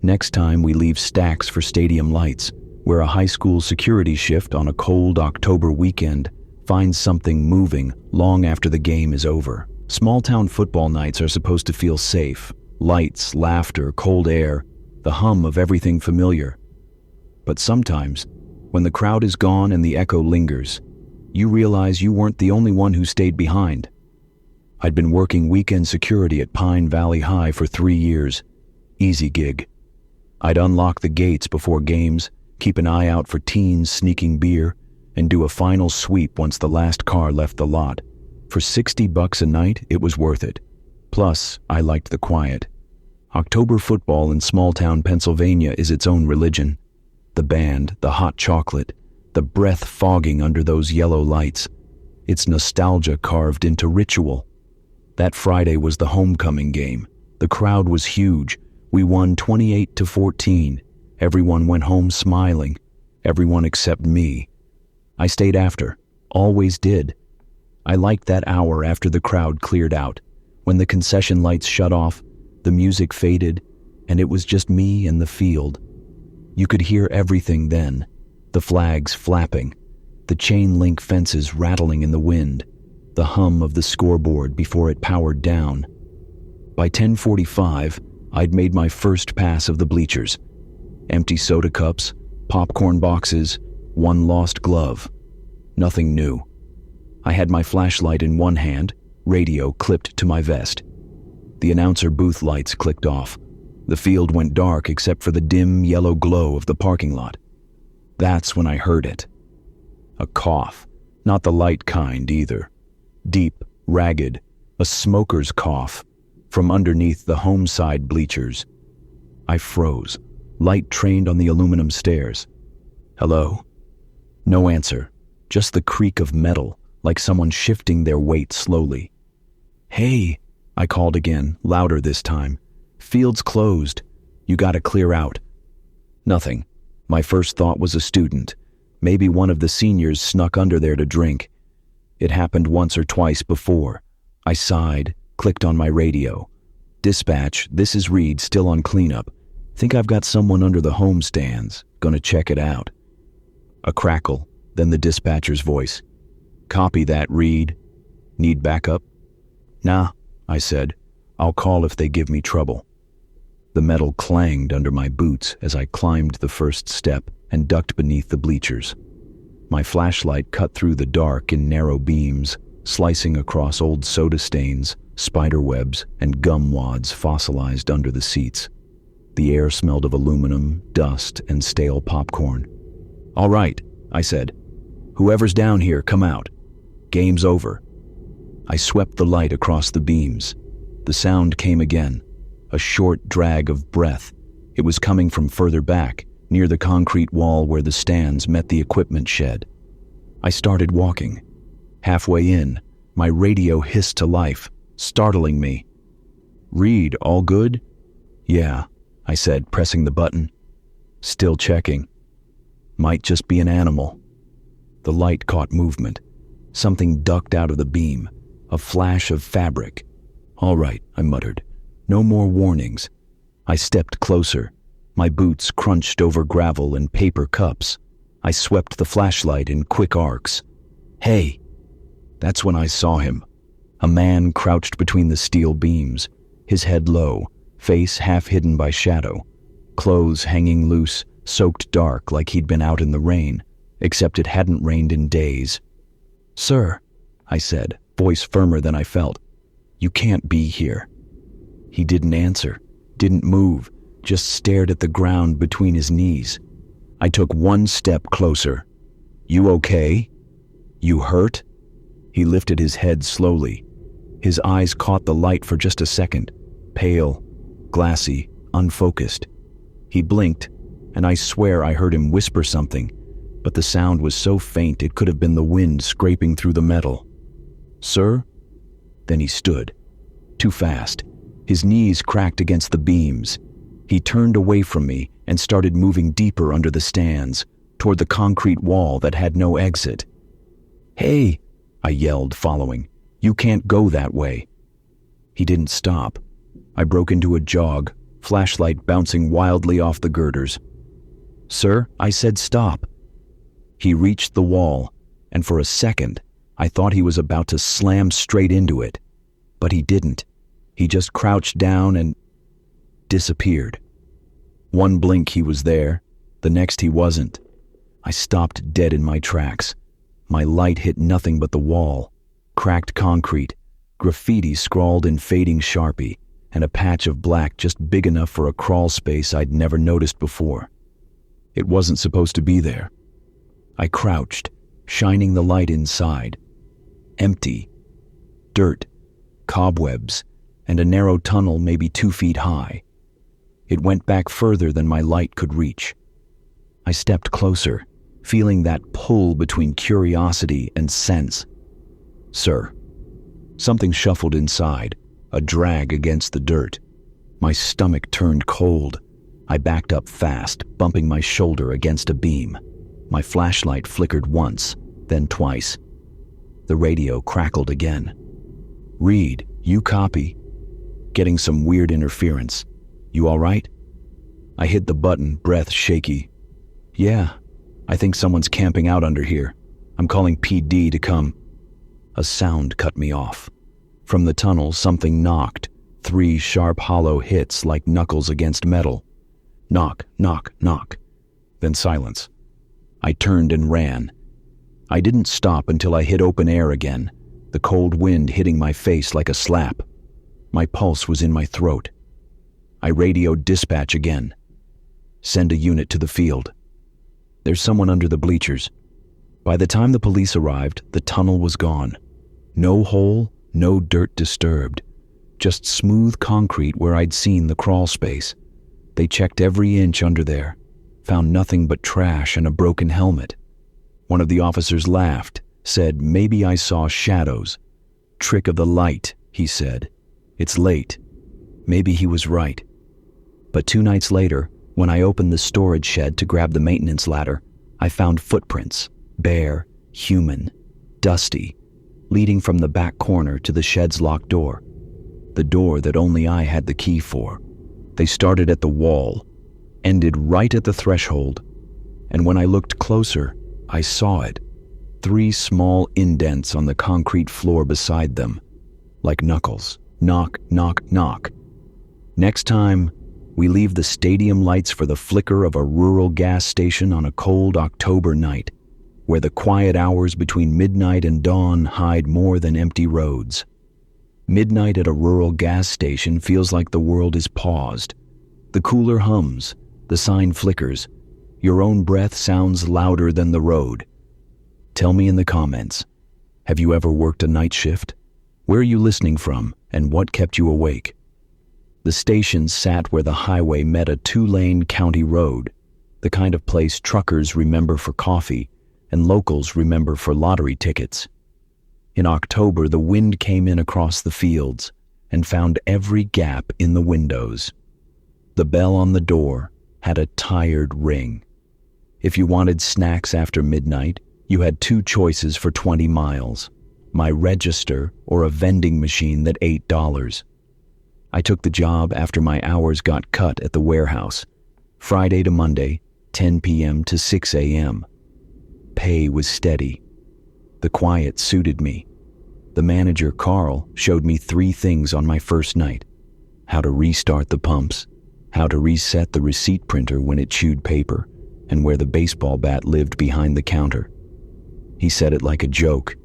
Next time we leave stacks for stadium lights, where a high school security shift on a cold October weekend finds something moving long after the game is over. Small-town football nights are supposed to feel safe. Lights, laughter, cold air, the hum of everything familiar. But sometimes, when the crowd is gone and the echo lingers, you realize you weren't the only one who stayed behind. I'd been working weekend security at Pine Valley High for 3 years. Easy gig. I'd unlock the gates before games, keep an eye out for teens sneaking beer, and do a final sweep once the last car left the lot. For $60 a night, it was worth it. Plus, I liked the quiet. October football in small-town Pennsylvania is its own religion. The band, the hot chocolate, the breath fogging under those yellow lights. It's nostalgia carved into ritual. That Friday was the homecoming game. The crowd was huge. We won 28-14. Everyone went home smiling. Everyone except me. I stayed after. Always did. I liked that hour after the crowd cleared out, when the concession lights shut off, the music faded, and it was just me and the field. You could hear everything then, the flags flapping, the chain link fences rattling in the wind, the hum of the scoreboard before it powered down. By 10:45, I'd made my first pass of the bleachers. Empty soda cups, popcorn boxes, one lost glove. Nothing new. I had my flashlight in one hand, radio clipped to my vest. The announcer booth lights clicked off. The field went dark except for the dim yellow glow of the parking lot. That's when I heard it. A cough, not the light kind either. Deep, ragged, a smoker's cough, from underneath the home side bleachers. I froze, light trained on the aluminum stairs. Hello? No answer, just the creak of metal, like someone shifting their weight slowly. Hey, I called again, louder this time. Field's closed. You gotta clear out. Nothing. My first thought was a student. Maybe one of the seniors snuck under there to drink. It happened once or twice before. I sighed, clicked on my radio. Dispatch, this is Reed, still on cleanup. Think I've got someone under the home stands. Gonna check it out. A crackle, then the dispatcher's voice. Copy that, Reed. Need backup? Nah, I said. I'll call if they give me trouble. The metal clanged under my boots as I climbed the first step and ducked beneath the bleachers. My flashlight cut through the dark in narrow beams, slicing across old soda stains, spider webs, and gum wads fossilized under the seats. The air smelled of aluminum, dust, and stale popcorn. All right, I said. Whoever's down here, come out. Game's over. I swept the light across the beams. The sound came again, a short drag of breath. It was coming from further back, near the concrete wall where the stands met the equipment shed. I started walking. Halfway in, my radio hissed to life, startling me. "Reed, all good?" "Yeah," I said, pressing the button. "Still checking. Might just be an animal." The light caught movement. Something ducked out of the beam, a flash of fabric. "All right," I muttered. "No more warnings." I stepped closer. My boots crunched over gravel and paper cups. I swept the flashlight in quick arcs. "Hey!" That's when I saw him. A man crouched between the steel beams, his head low, face half hidden by shadow, clothes hanging loose, soaked dark like he'd been out in the rain, except it hadn't rained in days. "Sir," I said, voice firmer than I felt, "you can't be here." He didn't answer, didn't move, just stared at the ground between his knees. I took one step closer. "You okay? You hurt?" He lifted his head slowly. His eyes caught the light for just a second, pale, glassy, unfocused. He blinked, and I swear I heard him whisper something, but the sound was so faint it could have been the wind scraping through the metal. "Sir?" Then he stood. Too fast. His knees cracked against the beams. He turned away from me and started moving deeper under the stands, toward the concrete wall that had no exit. "Hey!" I yelled, following. "You can't go that way." He didn't stop. I broke into a jog, flashlight bouncing wildly off the girders. "Sir," I said, "stop." He reached the wall, and for a second, I thought he was about to slam straight into it. But he didn't. He just crouched down and disappeared. One blink he was there, the next he wasn't. I stopped dead in my tracks. My light hit nothing but the wall, cracked concrete, graffiti scrawled in fading Sharpie, and a patch of black just big enough for a crawl space I'd never noticed before. It wasn't supposed to be there. I crouched, shining the light inside. Empty. Dirt, cobwebs, and a narrow tunnel maybe 2 feet high. It went back further than my light could reach. I stepped closer, feeling that pull between curiosity and sense. "Sir." Something shuffled inside, a drag against the dirt. My stomach turned cold. I backed up fast, bumping my shoulder against a beam. My flashlight flickered once, then twice. The radio crackled again. "Reed, you copy?" "Getting some weird interference. You all right?" I hit the button, breath shaky. "Yeah, I think someone's camping out under here. I'm calling PD to come." A sound cut me off. From the tunnel, something knocked, 3 sharp hollow hits like knuckles against metal. Knock, knock, knock. Then silence. I turned and ran. I didn't stop until I hit open air again, the cold wind hitting my face like a slap. My pulse was in my throat. I radioed dispatch again. "Send a unit to the field. There's someone under the bleachers." By the time the police arrived, the tunnel was gone. No hole, no dirt disturbed. Just smooth concrete where I'd seen the crawl space. They checked every inch under there, found nothing but trash and a broken helmet. One of the officers laughed, said maybe I saw shadows. "Trick of the light," he said. "It's late." Maybe he was right. But 2 nights later, when I opened the storage shed to grab the maintenance ladder, I found footprints, bare, human, dusty, leading from the back corner to the shed's locked door. The door that only I had the key for. They started at the wall, ended right at the threshold, and when I looked closer, I saw it. 3 small indents on the concrete floor beside them, like knuckles. Knock, knock, knock. Next time, we leave the stadium lights for the flicker of a rural gas station on a cold October night, where the quiet hours between midnight and dawn hide more than empty roads. Midnight at a rural gas station feels like the world is paused. The cooler hums, the sign flickers, your own breath sounds louder than the road. Tell me in the comments, have you ever worked a night shift? Where are you listening from, and what kept you awake? The station sat where the highway met a two-lane county road, the kind of place truckers remember for coffee and locals remember for lottery tickets. In October, the wind came in across the fields and found every gap in the windows. The bell on the door had a tired ring. If you wanted snacks after midnight, you had two choices for 20 miles, my register or a vending machine that ate $8. I took the job after my hours got cut at the warehouse, Friday to Monday, 10 p.m. to 6 a.m. Pay was steady. The quiet suited me. The manager, Carl, showed me 3 things on my first night: how to restart the pumps, how to reset the receipt printer when it chewed paper, and where the baseball bat lived behind the counter. He said it like a joke.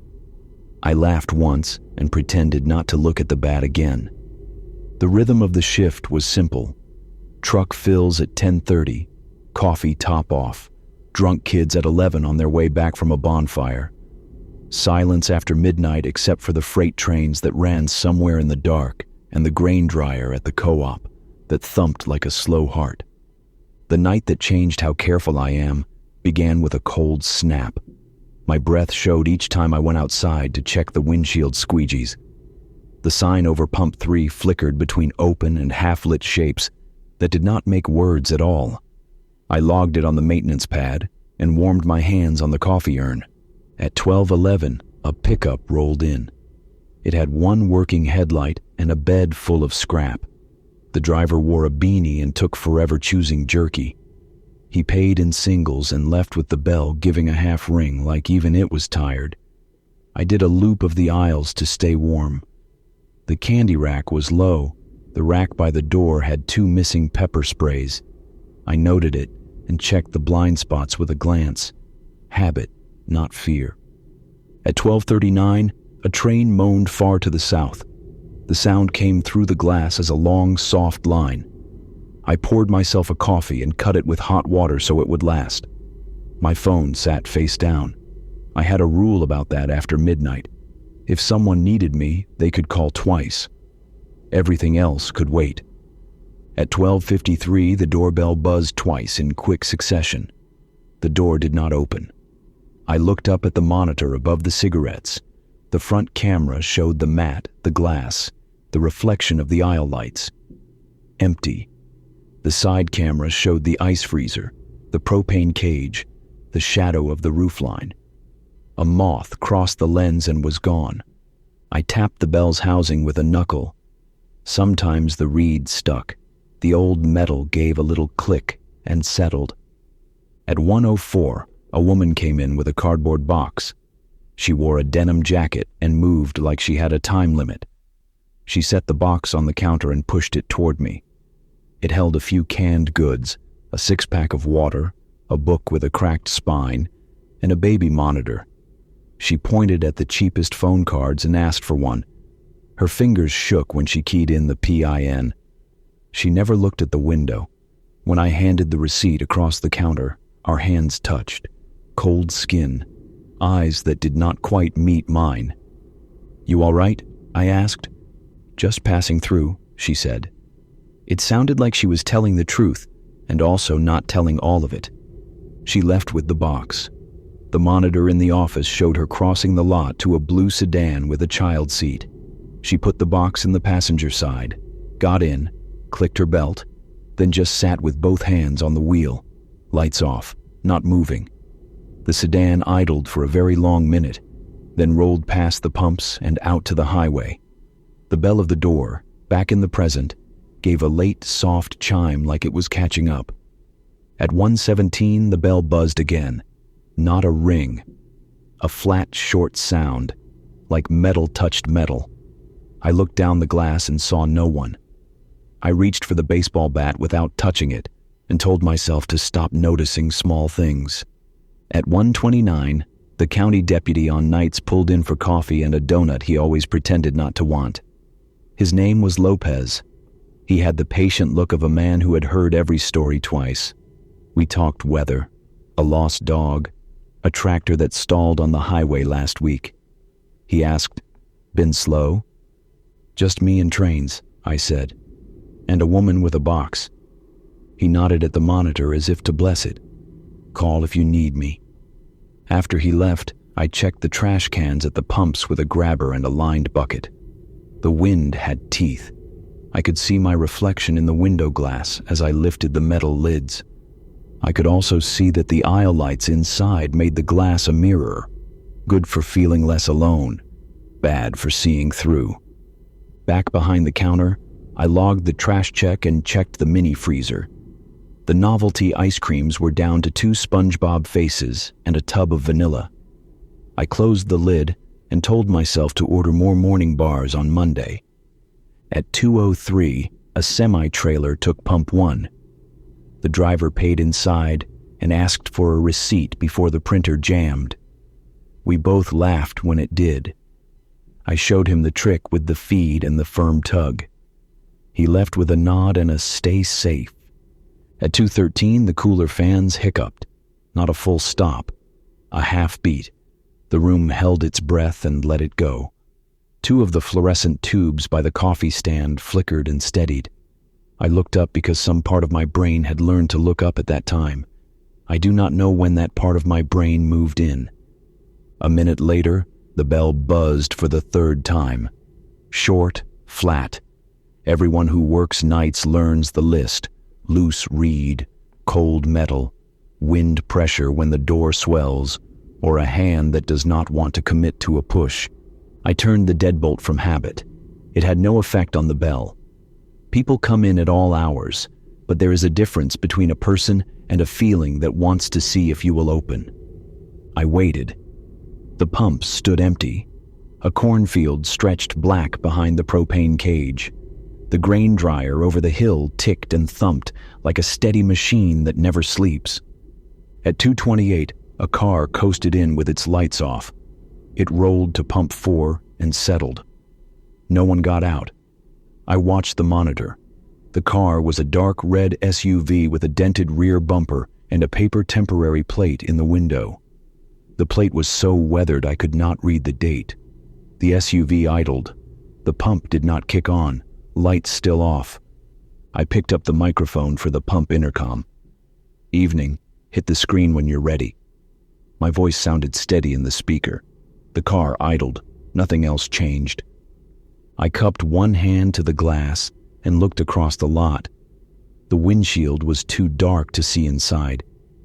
I laughed once and pretended not to look at the bat again. The rhythm of the shift was simple. Truck fills at 10:30, coffee top off, drunk kids at 11 on their way back from a bonfire. Silence after midnight except for the freight trains that ran somewhere in the dark and the grain dryer at the co-op that thumped like a slow heart. The night that changed how careful I am began with a cold snap. My breath showed each time I went outside to check the windshield squeegees. The sign over pump 3 flickered between open and half-lit shapes that did not make words at all. I logged it on the maintenance pad and warmed my hands on the coffee urn. At 12:11, a pickup rolled in. It had one working headlight and a bed full of scrap. The driver wore a beanie and took forever choosing jerky. He paid in singles and left with the bell giving a half ring like even it was tired. I did a loop of the aisles to stay warm. The candy rack was low. The rack by the door had 2 missing pepper sprays. I noted it and checked the blind spots with a glance. Habit, not fear. At 12:39, a train moaned far to the south. The sound came through the glass as a long, soft line. I poured myself a coffee and cut it with hot water so it would last. My phone sat face down. I had a rule about that after midnight. If someone needed me, they could call twice. Everything else could wait. At 12:53, the doorbell buzzed twice in quick succession. The door did not open. I looked up at the monitor above the cigarettes. The front camera showed the mat, the glass, the reflection of the aisle lights. Empty. The side camera showed the ice freezer, the propane cage, the shadow of the roofline. A moth crossed the lens and was gone. I tapped the bell's housing with a knuckle. Sometimes the reed stuck. The old metal gave a little click and settled. At 1:04, a woman came in with a cardboard box. She wore a denim jacket and moved like she had a time limit. She set the box on the counter and pushed it toward me. It held a few canned goods, a 6-pack of water, a book with a cracked spine, and a baby monitor. She pointed at the cheapest phone cards and asked for one. Her fingers shook when she keyed in the PIN. She never looked at the window. When I handed the receipt across the counter, our hands touched. Cold skin, eyes that did not quite meet mine. "You all right?" I asked. "Just passing through," she said. It sounded like she was telling the truth, and also not telling all of it. She left with the box. The monitor in the office showed her crossing the lot to a blue sedan with a child seat. She put the box in the passenger side, got in, clicked her belt, then just sat with both hands on the wheel, lights off, not moving. The sedan idled for a very long minute, then rolled past the pumps and out to the highway. The bell of the door, back in the present, gave a late, soft chime like it was catching up. At 1:17, the bell buzzed again. Not a ring. A flat, short sound, like metal touched metal. I looked down the glass and saw no one. I reached for the baseball bat without touching it and told myself to stop noticing small things. At 1:29, the county deputy on nights pulled in for coffee and a donut he always pretended not to want. His name was Lopez. He had the patient look of a man who had heard every story twice. We talked weather, a lost dog, a tractor that stalled on the highway last week. He asked, "Been slow?" "Just me and trains," I said, "and a woman with a box." He nodded at the monitor as if to bless it. "Call if you need me." After he left, I checked the trash cans at the pumps with a grabber and a lined bucket. The wind had teeth. I could see my reflection in the window glass as I lifted the metal lids. I could also see that the aisle lights inside made the glass a mirror, good for feeling less alone, bad for seeing through. Back behind the counter, I logged the trash check and checked the mini freezer. The novelty ice creams were down to 2 SpongeBob faces and a tub of vanilla. I closed the lid and told myself to order more morning bars on Monday. At 2:03, a semi-trailer took pump 1. The driver paid inside and asked for a receipt before the printer jammed. We both laughed when it did. I showed him the trick with the feed and the firm tug. He left with a nod and a "stay safe." At 2:13, the cooler fans hiccuped. Not a full stop, a half beat. The room held its breath and let it go. 2 of the fluorescent tubes by the coffee stand flickered and steadied. I looked up because some part of my brain had learned to look up at that time. I do not know when that part of my brain moved in. A minute later, the bell buzzed for the 3rd time. Short, flat. Everyone who works nights learns the list. Loose reed, cold metal, wind pressure when the door swells, or a hand that does not want to commit to a push. I turned the deadbolt from habit. It had no effect on the bell. People come in at all hours, but there is a difference between a person and a feeling that wants to see if you will open. I waited. The pump stood empty. A cornfield stretched black behind the propane cage. The grain dryer over the hill ticked and thumped like a steady machine that never sleeps. At 2:28, a car coasted in with its lights off. It rolled to pump 4 and settled. No one got out. I watched the monitor. The car was a dark red SUV with a dented rear bumper and a paper temporary plate in the window. The plate was so weathered I could not read the date. The SUV idled. The pump did not kick on, lights still off. I picked up the microphone for the pump intercom. "Evening, hit the screen when you're ready." My voice sounded steady in the speaker. The car idled, nothing else changed. I cupped one hand to the glass and looked across the lot. The windshield was too dark to see inside.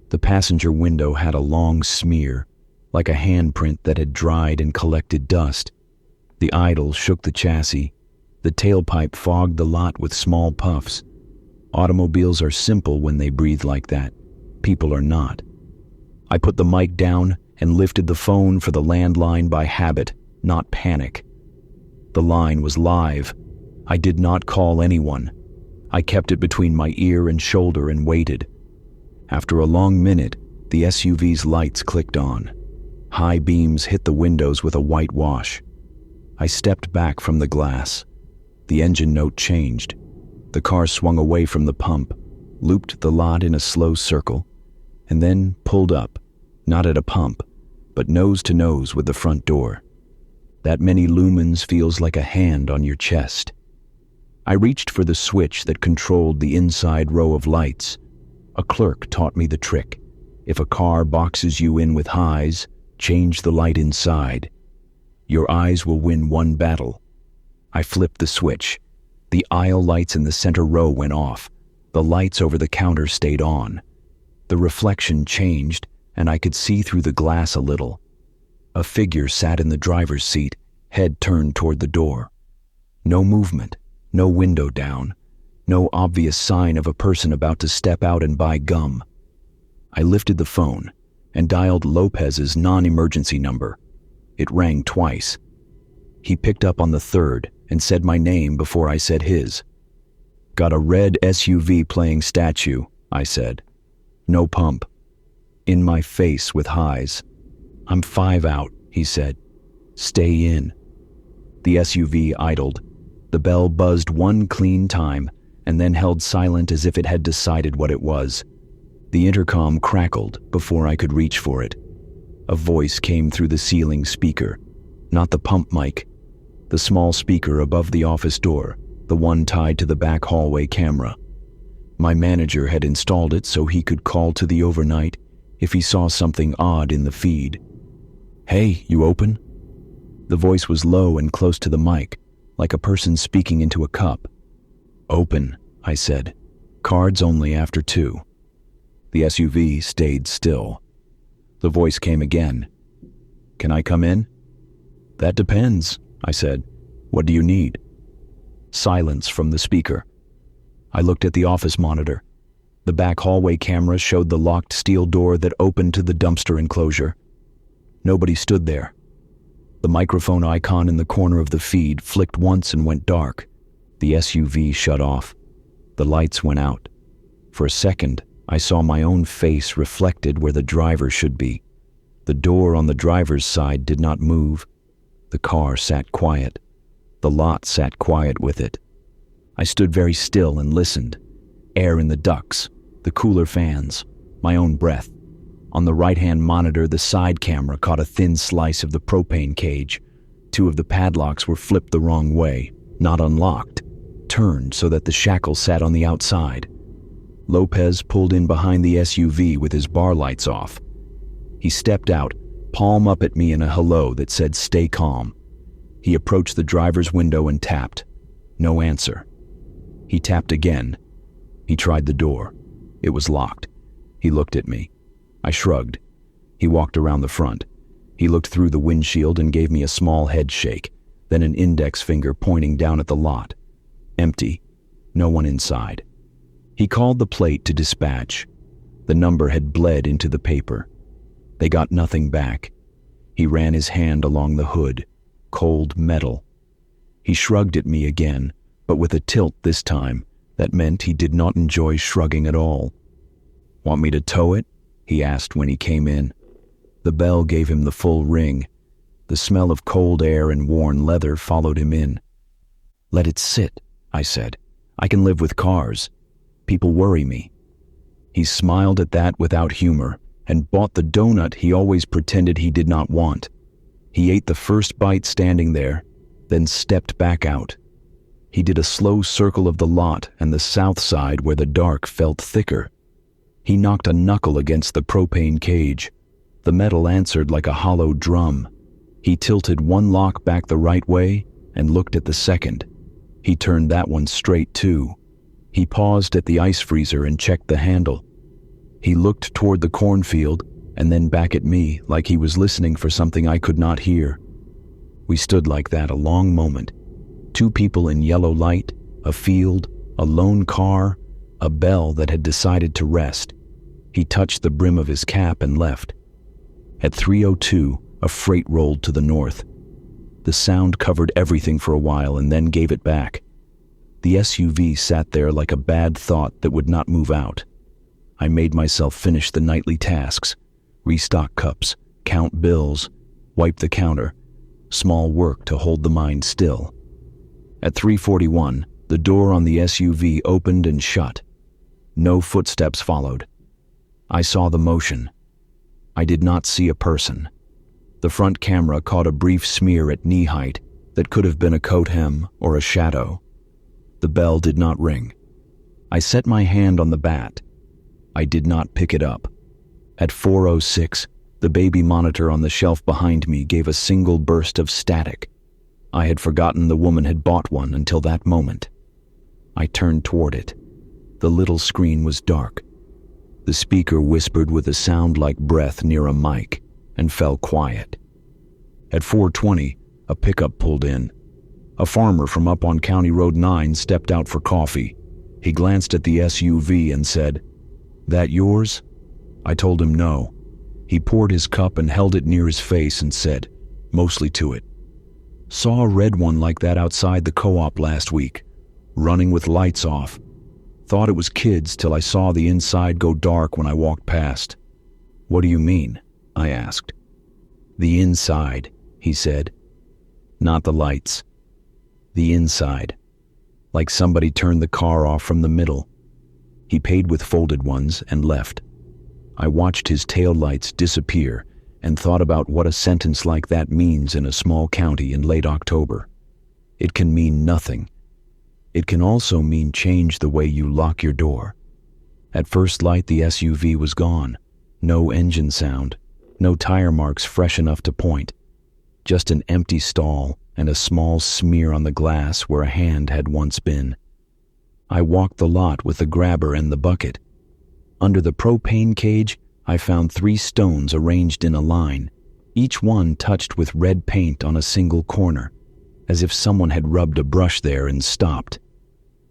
The passenger window had a long smear, like a handprint that had dried and collected dust. The idle shook the chassis. The tailpipe fogged the lot with small puffs. Automobiles are simple when they breathe like that. People are not. I put the mic down and lifted the phone for the landline by habit, not panic. The line was live. I did not call anyone. I kept it between my ear and shoulder and waited. After a long minute, the SUV's lights clicked on. High beams hit the windows with a white wash. I stepped back from the glass. The engine note changed. The car swung away from the pump, looped the lot in a slow circle, and then pulled up, not at a pump, but nose to nose with the front door. That many lumens feels like a hand on your chest. I reached for the switch that controlled the inside row of lights. A clerk taught me the trick. If a car boxes you in with highs, change the light inside. Your eyes will win one battle. I flipped the switch. The aisle lights in the center row went off. The lights over the counter stayed on. The reflection changed, and I could see through the glass a little. A figure sat in the driver's seat, head turned toward the door. No movement, no window down, no obvious sign of a person about to step out and buy gum. I lifted the phone and dialed Lopez's non-emergency number. It rang twice. He picked up on the third and said my name before I said his. "Got a red SUV playing statue," I said. "No pump." In my face with highs. "I'm 5 out," he said. "Stay in." The SUV idled. The bell buzzed one clean time and then held silent as if it had decided what it was. The intercom crackled before I could reach for it. A voice came through the ceiling speaker, not the pump mic. the small speaker above the office door, the one tied to the back hallway camera. My manager had installed it so he could call to the overnight if he saw something odd in the feed. "Hey, you open?" The voice was low and close to the mic, like a person speaking into a cup. "Open," I said. "Cards only after 2. The SUV stayed still. The voice came again. "Can I come in?" "That depends," I said. "What do you need?" Silence from the speaker. I looked at the office monitor. The back hallway camera showed the locked steel door that opened to the dumpster enclosure. Nobody stood there. The microphone icon in the corner of the feed flicked once and went dark. The SUV shut off. The lights went out. For a second, I saw my own face reflected where the driver should be. The door on the driver's side did not move. The car sat quiet. The lot sat quiet with it. I stood very still and listened. Air in the ducts, the cooler fans, my own breath. On the right-hand monitor, the side camera caught a thin slice of the propane cage. 2 of the padlocks were flipped the wrong way, not unlocked, turned so that the shackle sat on the outside. Lopez pulled in behind the SUV with his bar lights off. He stepped out, palm up at me in a hello that said, "Stay calm." He approached the driver's window and tapped. No answer. He tapped again. He tried the door. It was locked. He looked at me. I shrugged. He walked around the front. He looked through the windshield and gave me a small head shake, then an index finger pointing down at the lot. Empty. No one inside. He called the plate to dispatch. The number had bled into the paper. They got nothing back. He ran his hand along the hood. Cold metal. He shrugged at me again, but with a tilt this time that meant he did not enjoy shrugging at all. "Want me to tow it?" he asked when he came in. The bell gave him the full ring. The smell of cold air and worn leather followed him in. "Let it sit," I said. "I can live with cars. People worry me." He smiled at that without humor and bought the donut he always pretended he did not want. He ate the first bite standing there, then stepped back out. He did a slow circle of the lot and the south side where the dark felt thicker. He knocked a knuckle against the propane cage. The metal answered like a hollow drum. He tilted one lock back the right way and looked at the second. He turned that one straight too. He paused at the ice freezer and checked the handle. He looked toward the cornfield and then back at me like he was listening for something I could not hear. We stood like that a long moment. 2 people in yellow light, a field, a lone car, a bell that had decided to rest. He touched the brim of his cap and left. At 3:02, a freight rolled to the north. The sound covered everything for a while and then gave it back. The SUV sat there like a bad thought that would not move out. I made myself finish the nightly tasks, restock cups, count bills, wipe the counter, small work to hold the mind still. At 3:41, the door on the SUV opened and shut. No footsteps followed. I saw the motion. I did not see a person. The front camera caught a brief smear at knee height that could have been a coat hem or a shadow. The bell did not ring. I set my hand on the bat. I did not pick it up. At 4:06, the baby monitor on the shelf behind me gave a single burst of static. I had forgotten the woman had bought one until that moment. I turned toward it. The little screen was dark. The speaker whispered with a sound like breath near a mic and fell quiet. At 4:20, a pickup pulled in. A farmer from up on County Road 9 stepped out for coffee. He glanced at the SUV and said, "That yours?" I told him no. He poured his cup and held it near his face and said, "Mostly to it. Saw a red one like that outside the co-op last week, running with lights off. Thought it was kids till I saw the inside go dark when I walked past." "What do you mean?" I asked. "The inside," he said. "Not the lights. The inside. Like somebody turned the car off from the middle." He paid with folded ones and left. I watched his taillights disappear and thought about what a sentence like that means in a small county in late October. It can mean nothing. It can also mean change the way you lock your door. At first light, the SUV was gone. No engine sound, no tire marks fresh enough to point. Just an empty stall and a small smear on the glass where a hand had once been. I walked the lot with the grabber and the bucket. Under the propane cage, I found 3 stones arranged in a line, each one touched with red paint on a single corner, as if someone had rubbed a brush there and stopped.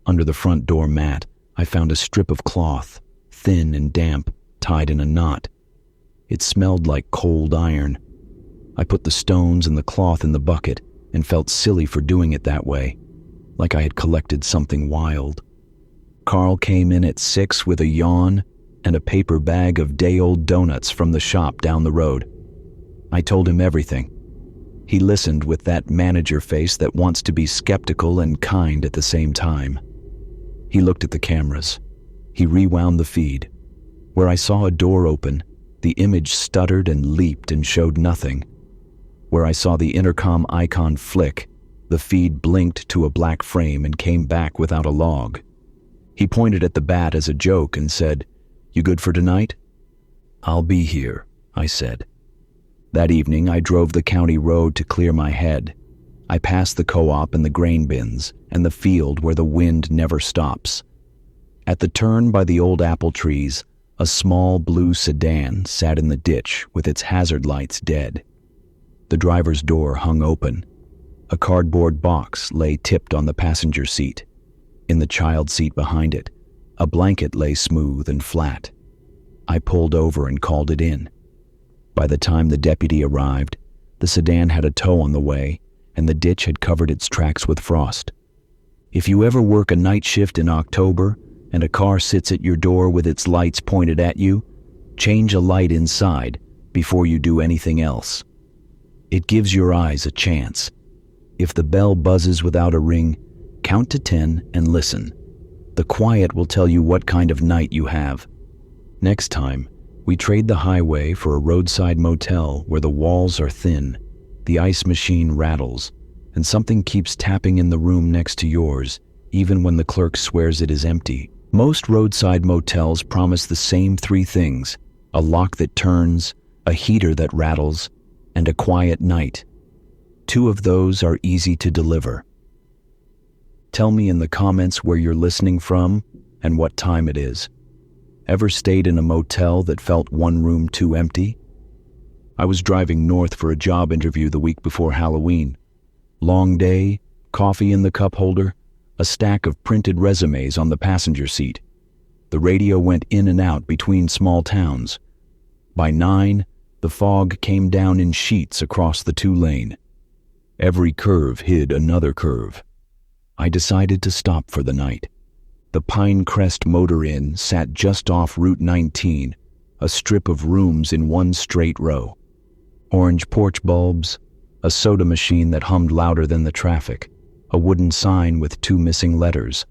Under the front door mat, I found a strip of cloth, thin and damp, tied in a knot. It smelled like cold iron. I put the stones and the cloth in the bucket and felt silly for doing it that way, like I had collected something wild. Carl came in at 6 with a yawn and a paper bag of day-old donuts from the shop down the road. I told him everything. He listened with that manager face that wants to be skeptical and kind at the same time. He looked at the cameras. He rewound the feed. Where I saw a door open, the image stuttered and leaped and showed nothing. Where I saw the intercom icon flick, the feed blinked to a black frame and came back without a log. He pointed at the bat as a joke and said, "You good for tonight?" "I'll be here," I said. That evening, I drove the county road to clear my head. I passed the co-op and the grain bins and the field where the wind never stops. At the turn by the old apple trees, a small blue sedan sat in the ditch with its hazard lights dead. The driver's door hung open. A cardboard box lay tipped on the passenger seat. In the child seat behind it, a blanket lay smooth and flat. I pulled over and called it in. By the time the deputy arrived, the sedan had a tow on the way, and the ditch had covered its tracks with frost. If you ever work a night shift in October and a car sits at your door with its lights pointed at you, change a light inside before you do anything else. It gives your eyes a chance. If the bell buzzes without a ring, count to 10 and listen. The quiet will tell you what kind of night you have. Next time, we trade the highway for a roadside motel where the walls are thin, the ice machine rattles, and something keeps tapping in the room next to yours, even when the clerk swears it is empty. Most roadside motels promise the same 3 things: a lock that turns, a heater that rattles, and a quiet night. 2 of those are easy to deliver. Tell me in the comments where you're listening from and what time it is. Ever stayed in a motel that felt one room too empty? I was driving north for a job interview the week before Halloween. Long day, coffee in the cup holder, a stack of printed resumes on the passenger seat. The radio went in and out between small towns. By 9, the fog came down in sheets across the 2-lane. Every curve hid another curve. I decided to stop for the night. The Pinecrest Motor Inn sat just off Route 19, a strip of rooms in one straight row. Orange porch bulbs, a soda machine that hummed louder than the traffic, a wooden sign with 2 missing letters.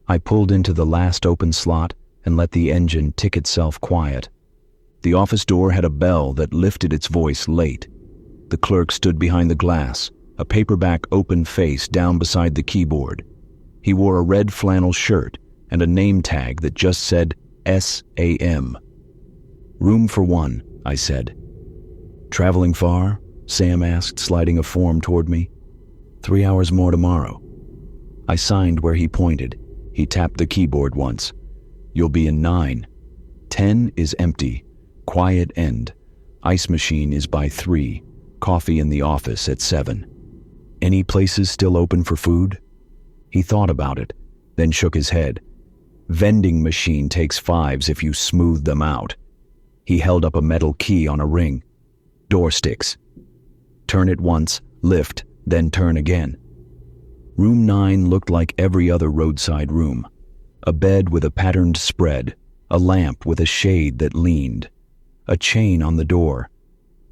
I pulled into the last open slot and let the engine tick itself quiet. The office door had a bell that lifted its voice late. The clerk stood behind the glass, a paperback open face down beside the keyboard. He wore a red flannel shirt and a name tag that just said S.A.M. "Room for 1, I said. "Traveling far?" Sam asked, sliding a form toward me. 3 hours more tomorrow. I signed where he pointed. He tapped the keyboard once. "You'll be in 9. 10 is empty. Quiet end. Ice machine is by 3. Coffee in the office at 7. Any places still open for food?" He thought about it, then shook his head. "Vending machine takes 5s if you smooth them out." He held up a metal key on a ring. "Door sticks. Turn it once, lift, then turn again." Room 9 looked like every other roadside room. A bed with a patterned spread, a lamp with a shade that leaned, a chain on the door.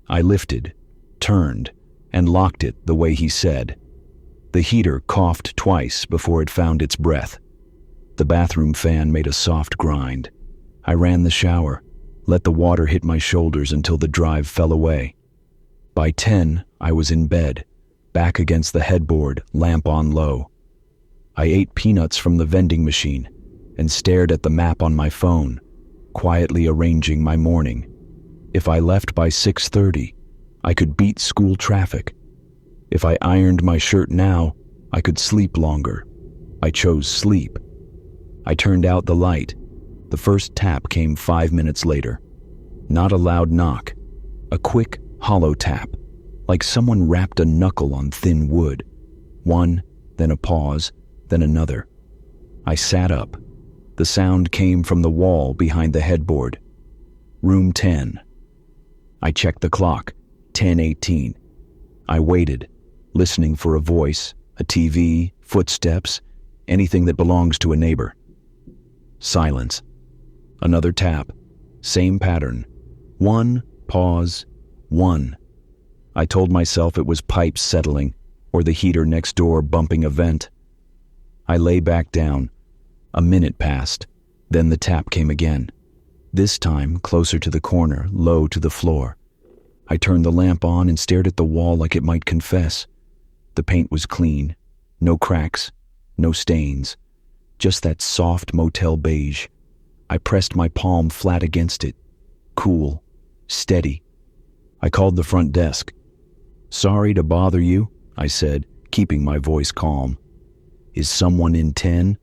I lifted, turned, and locked it the way he said. The heater coughed twice before it found its breath. The bathroom fan made a soft grind. I ran the shower, let the water hit my shoulders until the drive fell away. By 10, I was in bed, back against the headboard, lamp on low. I ate peanuts from the vending machine and stared at the map on my phone, quietly arranging my morning. If I left by 6:30, I could beat school traffic. If I ironed my shirt now, I could sleep longer. I chose sleep. I turned out the light. The first tap came 5 minutes later. Not a loud knock. A quick, hollow tap, like someone rapped a knuckle on thin wood. One, then a pause, then another. I sat up. The sound came from the wall behind the headboard. Room 10. I checked the clock. 10:18. I waited, listening for a voice, a TV, footsteps, anything that belongs to a neighbor. Silence. Another tap. Same pattern. One, pause, one. I told myself it was pipes settling or the heater next door bumping a vent. I lay back down. A minute passed. Then the tap came again. This time closer to the corner, low to the floor. I turned the lamp on and stared at the wall like it might confess. The paint was clean. No cracks. No stains. Just that soft motel beige. I pressed my palm flat against it. Cool. Steady. I called the front desk. "Sorry to bother you," I said, keeping my voice calm. "Is someone in 10?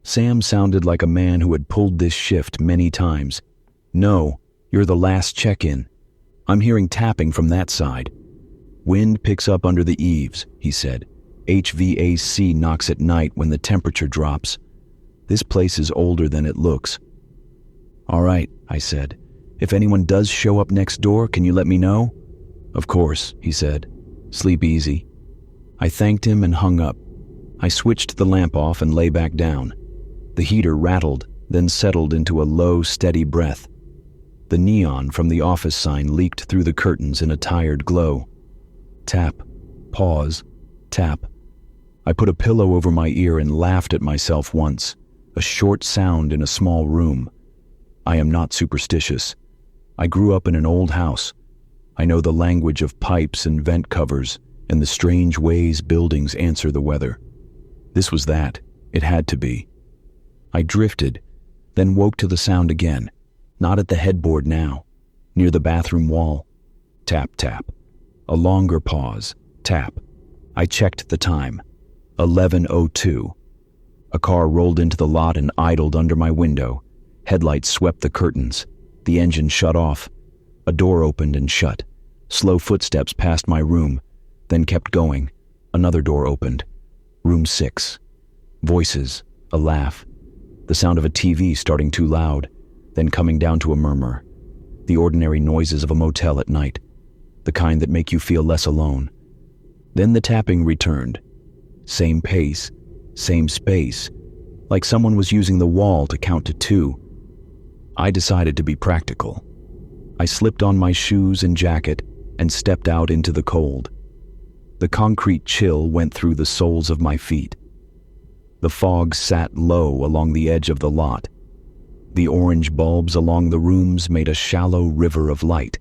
Sam sounded like a man who had pulled this shift many times. "No, you're the last check-in. I'm hearing tapping from that side." "Wind picks up under the eaves," he said. "HVAC knocks at night when the temperature drops. This place is older than it looks." "All right," I said. "If anyone does show up next door, can you let me know?" "Of course," he said. "Sleep easy." I thanked him and hung up. I switched the lamp off and lay back down. The heater rattled, then settled into a low, steady breath. The neon from the office sign leaked through the curtains in a tired glow. Tap, pause, tap. I put a pillow over my ear and laughed at myself once, a short sound in a small room. I am not superstitious. I grew up in an old house. I know the language of pipes and vent covers and the strange ways buildings answer the weather. This was that. It had to be. I drifted, then woke to the sound again. Not at the headboard now, near the bathroom wall. Tap, tap. A longer pause. Tap. I checked the time. 11:02. A car rolled into the lot and idled under my window. Headlights swept the curtains. The engine shut off. A door opened and shut. Slow footsteps passed my room, then kept going. Another door opened. Room 6. Voices. A laugh. The sound of a TV starting too loud, then coming down to a murmur. The ordinary noises of a motel at night, the kind that make you feel less alone. Then the tapping returned. Same pace, same space, like someone was using the wall to count to 2. I decided to be practical. I slipped on my shoes and jacket and stepped out into the cold. The concrete chill went through the soles of my feet. The fog sat low along the edge of the lot. The orange bulbs along the rooms made a shallow river of light.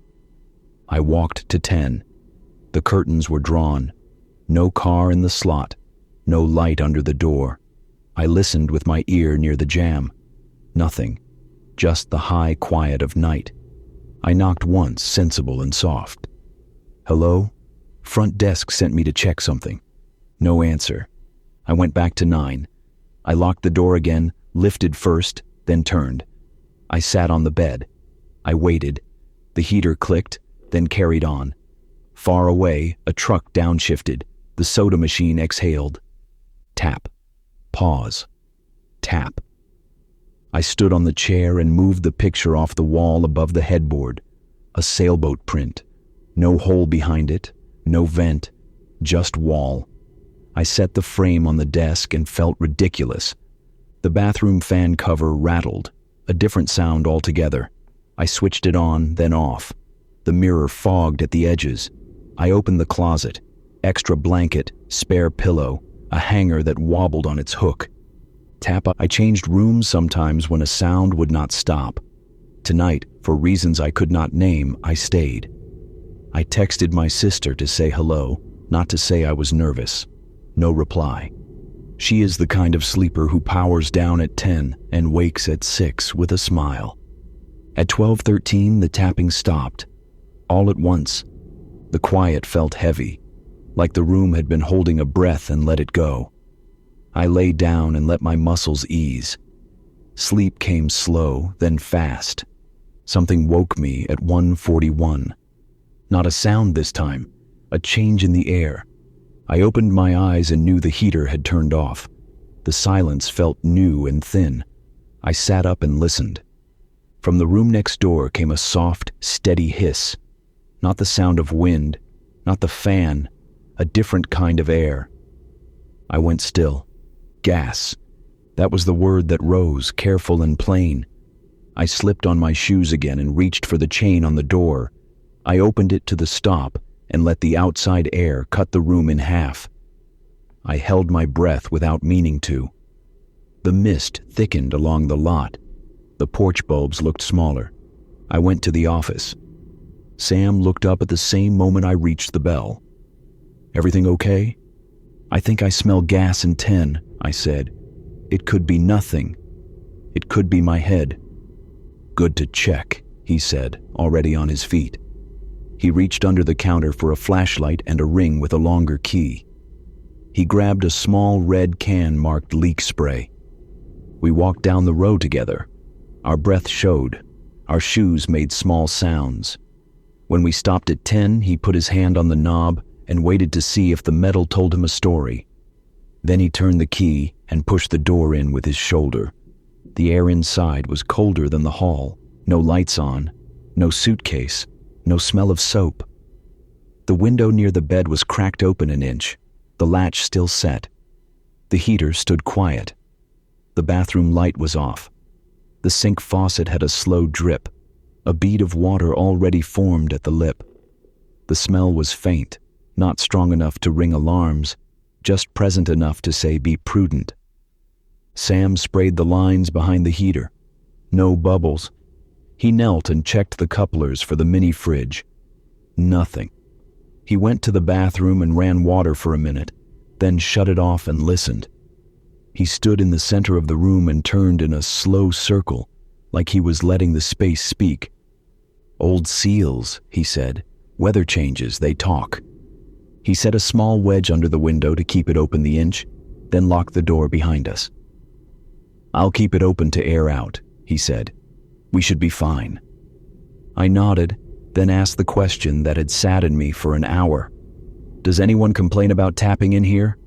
I walked to 10. The curtains were drawn. No car in the slot. No light under the door. I listened with my ear near the jamb. Nothing. Just the high quiet of night. I knocked once, sensible and soft. "Hello?" Front desk sent me to check something. No answer. I went back to 9. I locked the door again, lifted first, then turned. I sat on the bed. I waited. The heater clicked, then carried on. Far away, a truck downshifted. The soda machine exhaled. Tap. Pause. Tap. I stood on the chair and moved the picture off the wall above the headboard. A sailboat print. No hole behind it, no vent, just wall. I set the frame on the desk and felt ridiculous. The bathroom fan cover rattled, a different sound altogether. I switched it on, then off. The mirror fogged at the edges. I opened the closet. Extra blanket, spare pillow, a hanger that wobbled on its hook. Tap. I changed rooms sometimes when a sound would not stop. Tonight, for reasons I could not name, I stayed. I texted my sister to say hello. not to say I was nervous. No reply. She is the kind of sleeper who powers down at 10 and wakes at 6 with a smile. At 12:13, the tapping stopped. All at once, the quiet felt heavy, like the room had been holding a breath and let it go. I lay down and let my muscles ease. Sleep came slow, then fast. Something woke me at 1:41. Not a sound this time, a change in the air. I opened my eyes and knew the heater had turned off. The silence felt new and thin. I sat up and listened. From the room next door came a soft, steady hiss. Not the sound of wind, not the fan, a different kind of air. I went still. Gas. That was the word that rose, careful and plain. I slipped on my shoes again and reached for the chain on the door. I opened it to the stop and let the outside air cut the room in half. I held my breath without meaning to. The mist thickened along the lot. The porch bulbs looked smaller. I went to the office. Sam looked up at the same moment I reached the bell. "Everything okay?" "I think I smell gas in 10, I said. "It could be nothing. It could be my head." "Good to check," he said, already on his feet. He reached under the counter for a flashlight and a ring with a longer key. He grabbed a small red can marked leak spray. We walked down the row together. Our breath showed. Our shoes made small sounds. When we stopped at 10, he put his hand on the knob and waited to see if the metal told him a story. Then he turned the key and pushed the door in with his shoulder. The air inside was colder than the hall. No lights on, no suitcase, no smell of soap. The window near the bed was cracked open an inch, the latch still set. The heater stood quiet. The bathroom light was off. The sink faucet had a slow drip, a bead of water already formed at the lip. The smell was faint, not strong enough to ring alarms, just present enough to say be prudent. Sam sprayed the lines behind the heater. No bubbles. He knelt and checked the couplers for the mini fridge. Nothing. He went to the bathroom and ran water for a minute, then shut it off and listened. He stood in the center of the room and turned in a slow circle, like he was letting the space speak. "Old seals," he said. "Weather changes, they talk." He set a small wedge under the window to keep it open the inch, then locked the door behind us. "I'll keep it open to air out," he said. "We should be fine." I nodded, then asked the question that had saddened me for an hour. "Does anyone complain about tapping in here?"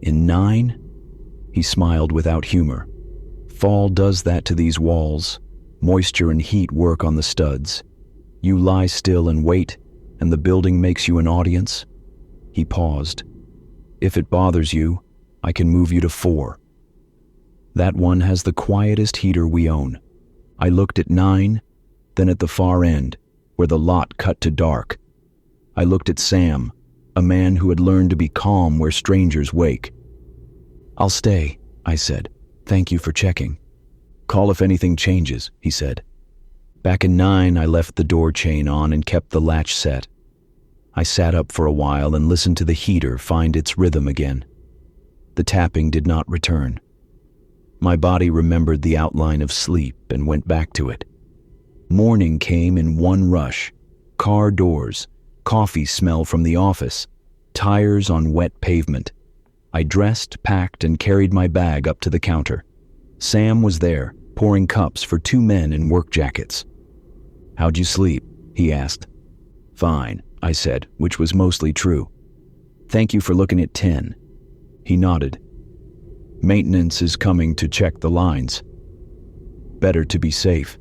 "In 9? He smiled without humor. "Fall does that to these walls. Moisture and heat work on the studs. You lie still and wait, and the building makes you an audience." He paused. "If it bothers you, I can move you to 4. That one has the quietest heater we own." I looked at 9, then at the far end, where the lot cut to dark. I looked at Sam, a man who had learned to be calm where strangers wake. "I'll stay," I said. "Thank you for checking." "Call if anything changes," he said. Back in 9, I left the door chain on and kept the latch set. I sat up for a while and listened to the heater find its rhythm again. The tapping did not return. My body remembered the outline of sleep and went back to it. Morning came in one rush. Car doors, coffee smell from the office, tires on wet pavement. I dressed, packed, and carried my bag up to the counter. Sam was there, pouring cups for 2 men in work jackets. "How'd you sleep?" he asked. "Fine," I said, which was mostly true. "Thank you for looking at 10. He nodded. "Maintenance is coming to check the lines. Better to be safe."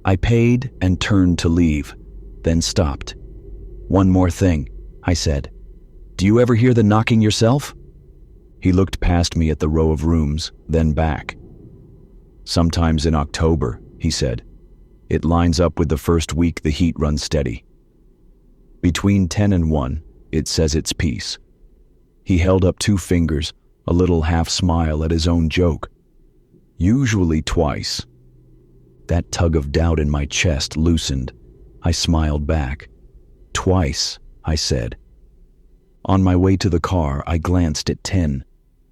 I paid and turned to leave, then stopped. "One more thing," I said. "Do you ever hear the knocking yourself?" He looked past me at the row of rooms, then back. "Sometimes in October," he said. "It lines up with the first week the heat runs steady. Between 10 and 1, it says its piece." He held up 2 fingers, a little half smile at his own joke. "Usually twice." That tug of doubt in my chest loosened. I smiled back. "Twice," I said. On my way to the car, I glanced at 10.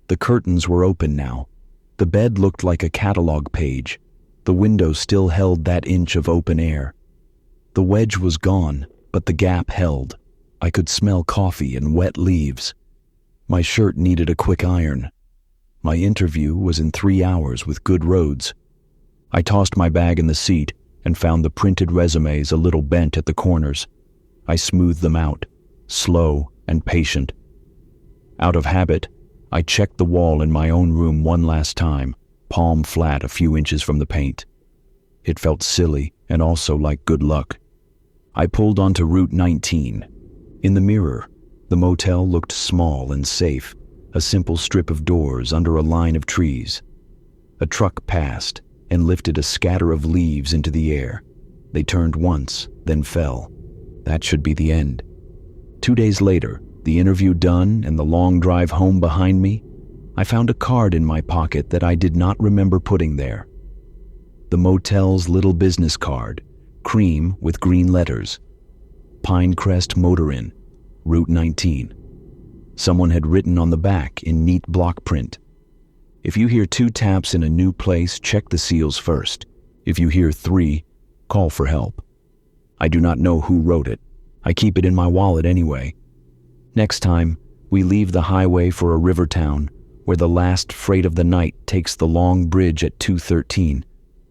The curtains were open now. The bed looked like a catalog page. The window still held that inch of open air. The wedge was gone, but the gap held. I could smell coffee and wet leaves. My shirt needed a quick iron. My interview was in 3 hours with good roads. I tossed my bag in the seat and found the printed resumes a little bent at the corners. I smoothed them out, slow and patient. Out of habit, I checked the wall in my own room one last time, palm flat a few inches from the paint. It felt silly and also like good luck. I pulled onto Route 19. In the mirror, the motel looked small and safe, a simple strip of doors under a line of trees. A truck passed and lifted a scatter of leaves into the air. They turned once, then fell. That should be the end. 2 days later, the interview done and the long drive home behind me, I found a card in my pocket that I did not remember putting there. The motel's little business card, cream with green letters. Pinecrest Motor Inn, Route 19. Someone had written on the back in neat block print. If you hear 2 taps in a new place, check the seals first. If you hear 3, call for help. I do not know who wrote it. I keep it in my wallet anyway. Next time, we leave the highway for a river town where the last freight of the night takes the long bridge at 2:13,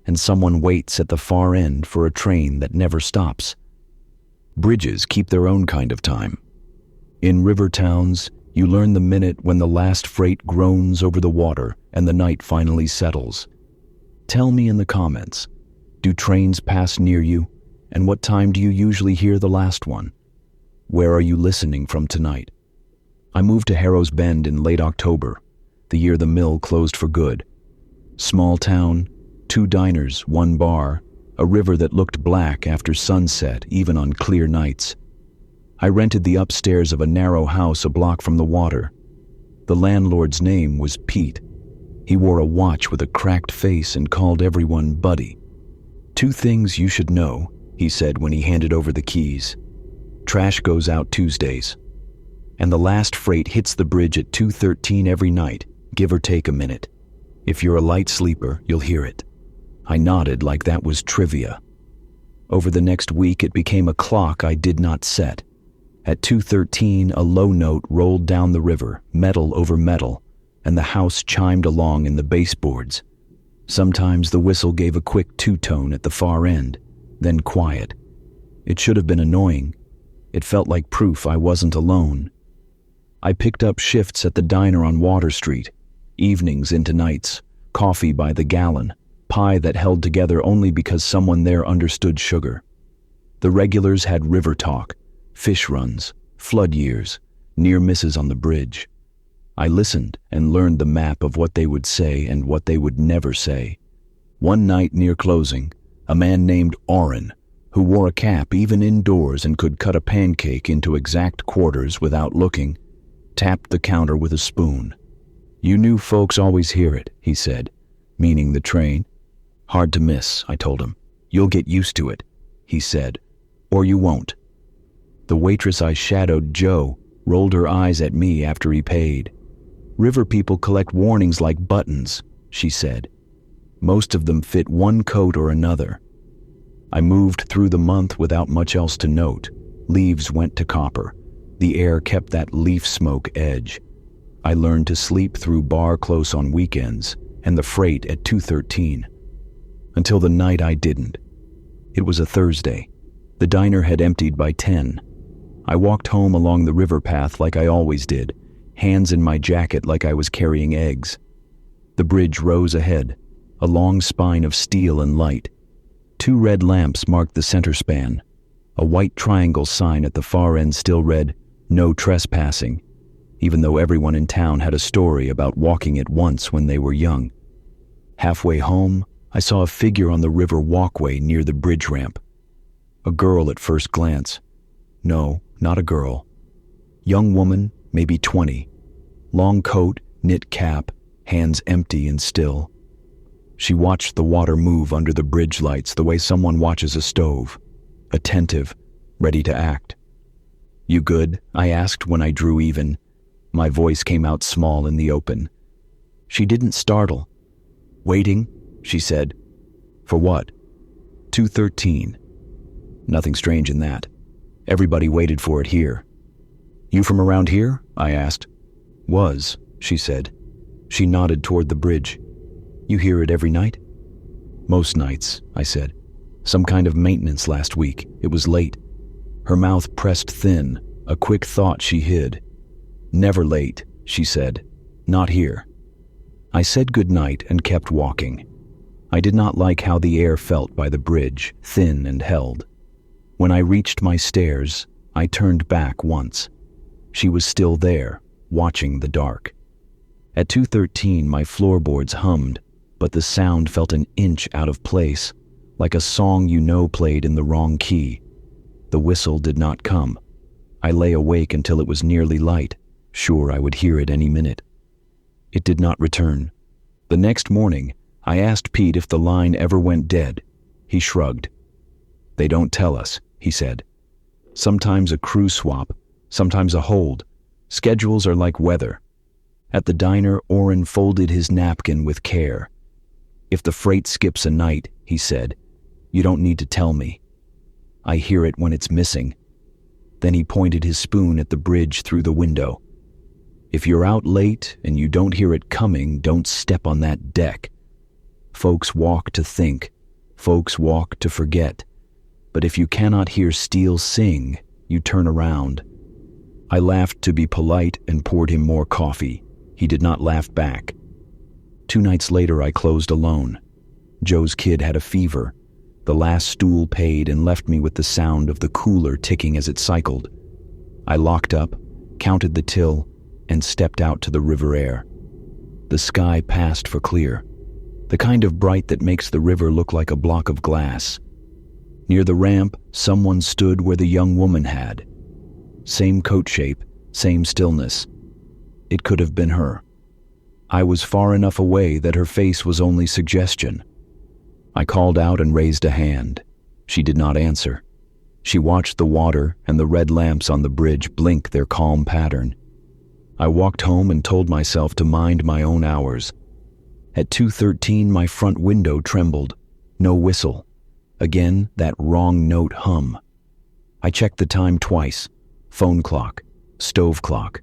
and someone waits at the far end for a train that never stops. Bridges keep their own kind of time. In river towns, you learn the minute when the last freight groans over the water and the night finally settles. Tell me in the comments, do trains pass near you? And what time do you usually hear the last one? Where are you listening from tonight? I moved to Harrow's Bend in late October, the year the mill closed for good. Small town, 2 diners, 1 bar, a river that looked black after sunset even on clear nights. I rented the upstairs of a narrow house a block from the water. The landlord's name was Pete. He wore a watch with a cracked face and called everyone Buddy. 2 things you should know, he said when he handed over the keys. Trash goes out Tuesdays, and the last freight hits the bridge at 2:13 every night, give or take a minute. If you're a light sleeper, you'll hear it. I nodded like that was trivia. Over the next week, it became a clock I did not set. At 2:13, a low note rolled down the river, metal over metal, and the house chimed along in the baseboards. Sometimes the whistle gave a quick 2-tone at the far end, then quiet. It should have been annoying. It felt like proof I wasn't alone. I picked up shifts at the diner on Water Street, evenings into nights, coffee by the gallon, pie that held together only because someone there understood sugar. The regulars had river talk, fish runs, flood years, near misses on the bridge. I listened and learned the map of what they would say and what they would never say. One night near closing, a man named Orrin, who wore a cap even indoors and could cut a pancake into exact quarters without looking, tapped the counter with a spoon. "You new folks always hear it," he said, meaning the train. "Hard to miss," I told him. "You'll get used to it," he said, "or you won't." The waitress I shadowed, Jo, rolled her eyes at me after he paid. "River people collect warnings like buttons," she said. "Most of them fit one coat or another." I moved through the month without much else to note. Leaves went to copper. The air kept that leaf smoke edge. I learned to sleep through bar close on weekends and the freight at 2:13. Until the night I didn't. It was a Thursday. The diner had emptied by 10. I walked home along the river path like I always did, hands in my jacket like I was carrying eggs. The bridge rose ahead, a long spine of steel and light. 2 red lamps marked the center span. A white triangle sign at the far end still read, "No trespassing," even though everyone in town had a story about walking it once when they were young. Halfway home, I saw a figure on the river walkway near the bridge ramp. A girl at first glance. No, not a girl. Young woman, maybe 20. Long coat, knit cap, hands empty and still. She watched the water move under the bridge lights the way someone watches a stove, attentive, ready to act. "You good?" I asked when I drew even. My voice came out small in the open. She didn't startle. "Waiting," she said. "For what?" 2:13. Nothing strange in that. Everybody waited for it here. "You from around here?" I asked. "Was," she said. She nodded toward the bridge. "You hear it every night?" "Most nights," I said. "Some kind of maintenance last week. It was late." Her mouth pressed thin, a quick thought she hid. "Never late," she said. "Not here." I said goodnight and kept walking. I did not like how the air felt by the bridge, thin and held. When I reached my stairs, I turned back once. She was still there, watching the dark. At 2:13, my floorboards hummed, but the sound felt an inch out of place, like a song you know played in the wrong key. The whistle did not come. I lay awake until it was nearly light, sure I would hear it any minute. It did not return. The next morning, I asked Pete if the line ever went dead. He shrugged. "They don't tell us," he said. "Sometimes a crew swap, sometimes a hold. Schedules are like weather." At the diner, Orrin folded his napkin with care. "If the freight skips a night," he said, "you don't need to tell me. I hear it when it's missing." Then he pointed his spoon at the bridge through the window. "If you're out late and you don't hear it coming, don't step on that deck. Folks walk to think, folks walk to forget. But if you cannot hear steel sing, you turn around." I laughed to be polite and poured him more coffee. He did not laugh back. 2 nights later, I closed alone. Joe's kid had a fever. The last stool paid and left me with the sound of the cooler ticking as it cycled. I locked up, counted the till, and stepped out to the river air. The sky passed for clear, the kind of bright that makes the river look like a block of glass. Near the ramp, someone stood where the young woman had. Same coat shape, same stillness. It could have been her. I was far enough away that her face was only suggestion. I called out and raised a hand. She did not answer. She watched the water and the red lamps on the bridge blink their calm pattern. I walked home and told myself to mind my own hours. At 2:13, my front window trembled. No whistle. Again, that wrong note hum. I checked the time twice. Phone clock, stove clock,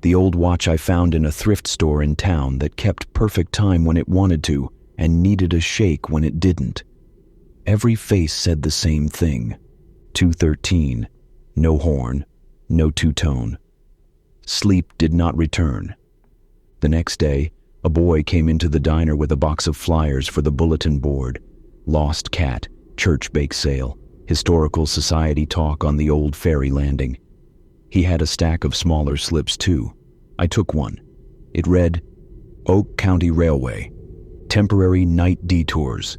the old watch I found in a thrift store in town that kept perfect time when it wanted to and needed a shake when it didn't. Every face said the same thing. 2:13. No horn, no two-tone. Sleep did not return. The next day, a boy came into the diner with a box of flyers for the bulletin board. Lost cat, church bake sale, historical society talk on the old ferry landing. He had a stack of smaller slips too. I took one. It read, "Oak County Railway. Temporary night detours.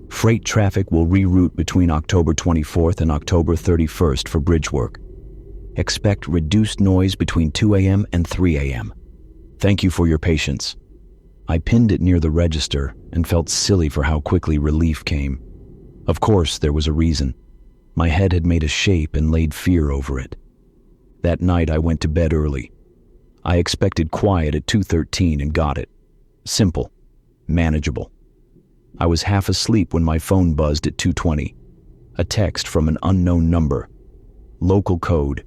Freight traffic will reroute between October 24th and October 31st for bridge work. Expect reduced noise between 2 a.m. and 3 a.m. Thank you for your patience." I pinned it near the register and felt silly for how quickly relief came. Of course, there was a reason. My head had made a shape and laid fear over it. That night, I went to bed early. I expected quiet at 2:13 and got it. Simple. Manageable. I was half asleep when my phone buzzed at 2:20. A text from an unknown number. Local code.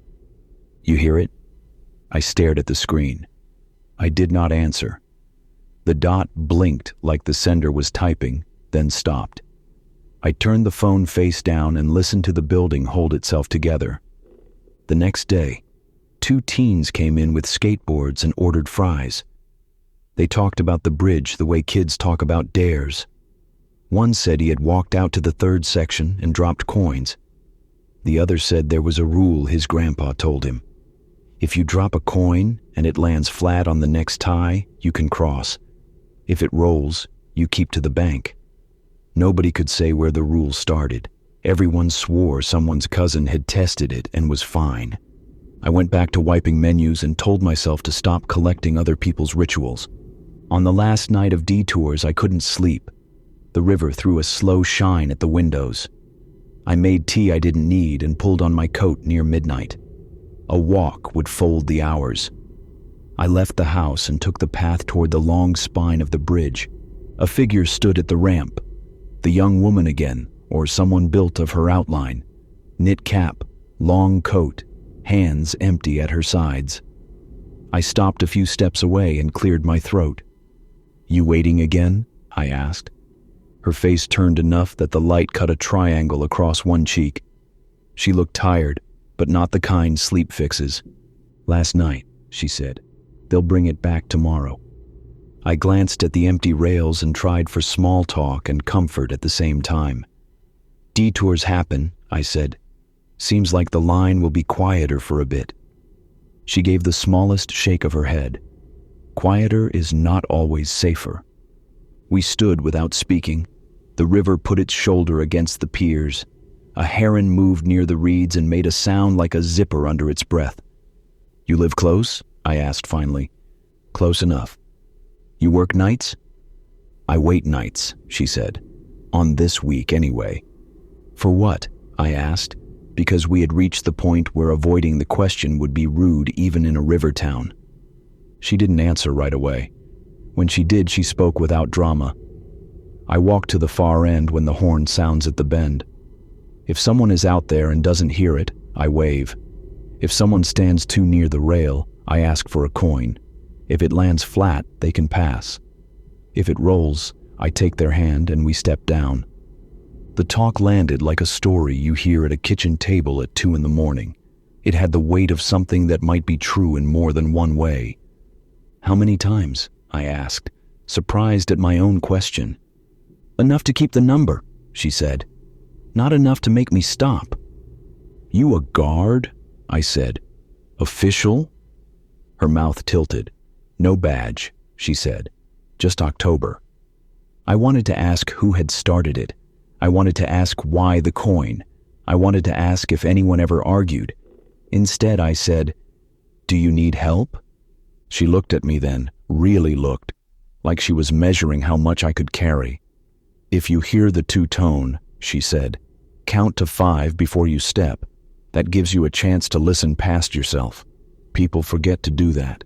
"You hear it?" I stared at the screen. I did not answer. The dot blinked like the sender was typing, then stopped. I turned the phone face down and listened to the building hold itself together. The next day, 2 teens came in with skateboards and ordered fries. They talked about the bridge the way kids talk about dares. One said he had walked out to the 3rd section and dropped coins. The other said there was a rule his grandpa told him. If you drop a coin and it lands flat on the next tie, you can cross. If it rolls, you keep to the bank. Nobody could say where the rule started. Everyone swore someone's cousin had tested it and was fine. I went back to wiping menus and told myself to stop collecting other people's rituals. On the last night of detours, I couldn't sleep. The river threw a slow shine at the windows. I made tea I didn't need and pulled on my coat near midnight. A walk would fold the hours. I left the house and took the path toward the long spine of the bridge. A figure stood at the ramp. The young woman again, or someone built of her outline. Knit cap, long coat, hands empty at her sides. I stopped a few steps away and cleared my throat. "You waiting again?" I asked. Her face turned enough that the light cut a triangle across one cheek. She looked tired, but not the kind sleep fixes. "Last night," she said. "They'll bring it back tomorrow." I glanced at the empty rails and tried for small talk and comfort at the same time. "Detours happen," I said. "Seems like the line will be quieter for a bit." She gave the smallest shake of her head. Quieter is not always safer. We stood without speaking. The river put its shoulder against the piers. A heron moved near the reeds and made a sound like a zipper under its breath. "You live close?" I asked finally. "Close enough." "You work nights?" "I wait nights," she said. "On this week, anyway." "For what?" I asked, because we had reached the point where avoiding the question would be rude even in a river town. She didn't answer right away. When she did, she spoke without drama. "I walk to the far end when the horn sounds at the bend. If someone is out there and doesn't hear it, I wave. If someone stands too near the rail, I ask for a coin. If it lands flat, they can pass. If it rolls, I take their hand and we step down." The talk landed like a story you hear at a kitchen table at 2 a.m. It had the weight of something that might be true in more than one way. "How many times?" I asked, surprised at my own question. "Enough to keep the number," she said. "Not enough to make me stop." "You a guard?" I said. "Official?" Her mouth tilted. "No badge," she said. "Just October." I wanted to ask who had started it. I wanted to ask why the coin. I wanted to ask if anyone ever argued. Instead, I said, "Do you need help?" She looked at me then, really looked, like she was measuring how much I could carry. "If you hear the two-tone," she said, "count to 5 before you step. That gives you a chance to listen past yourself. People forget to do that."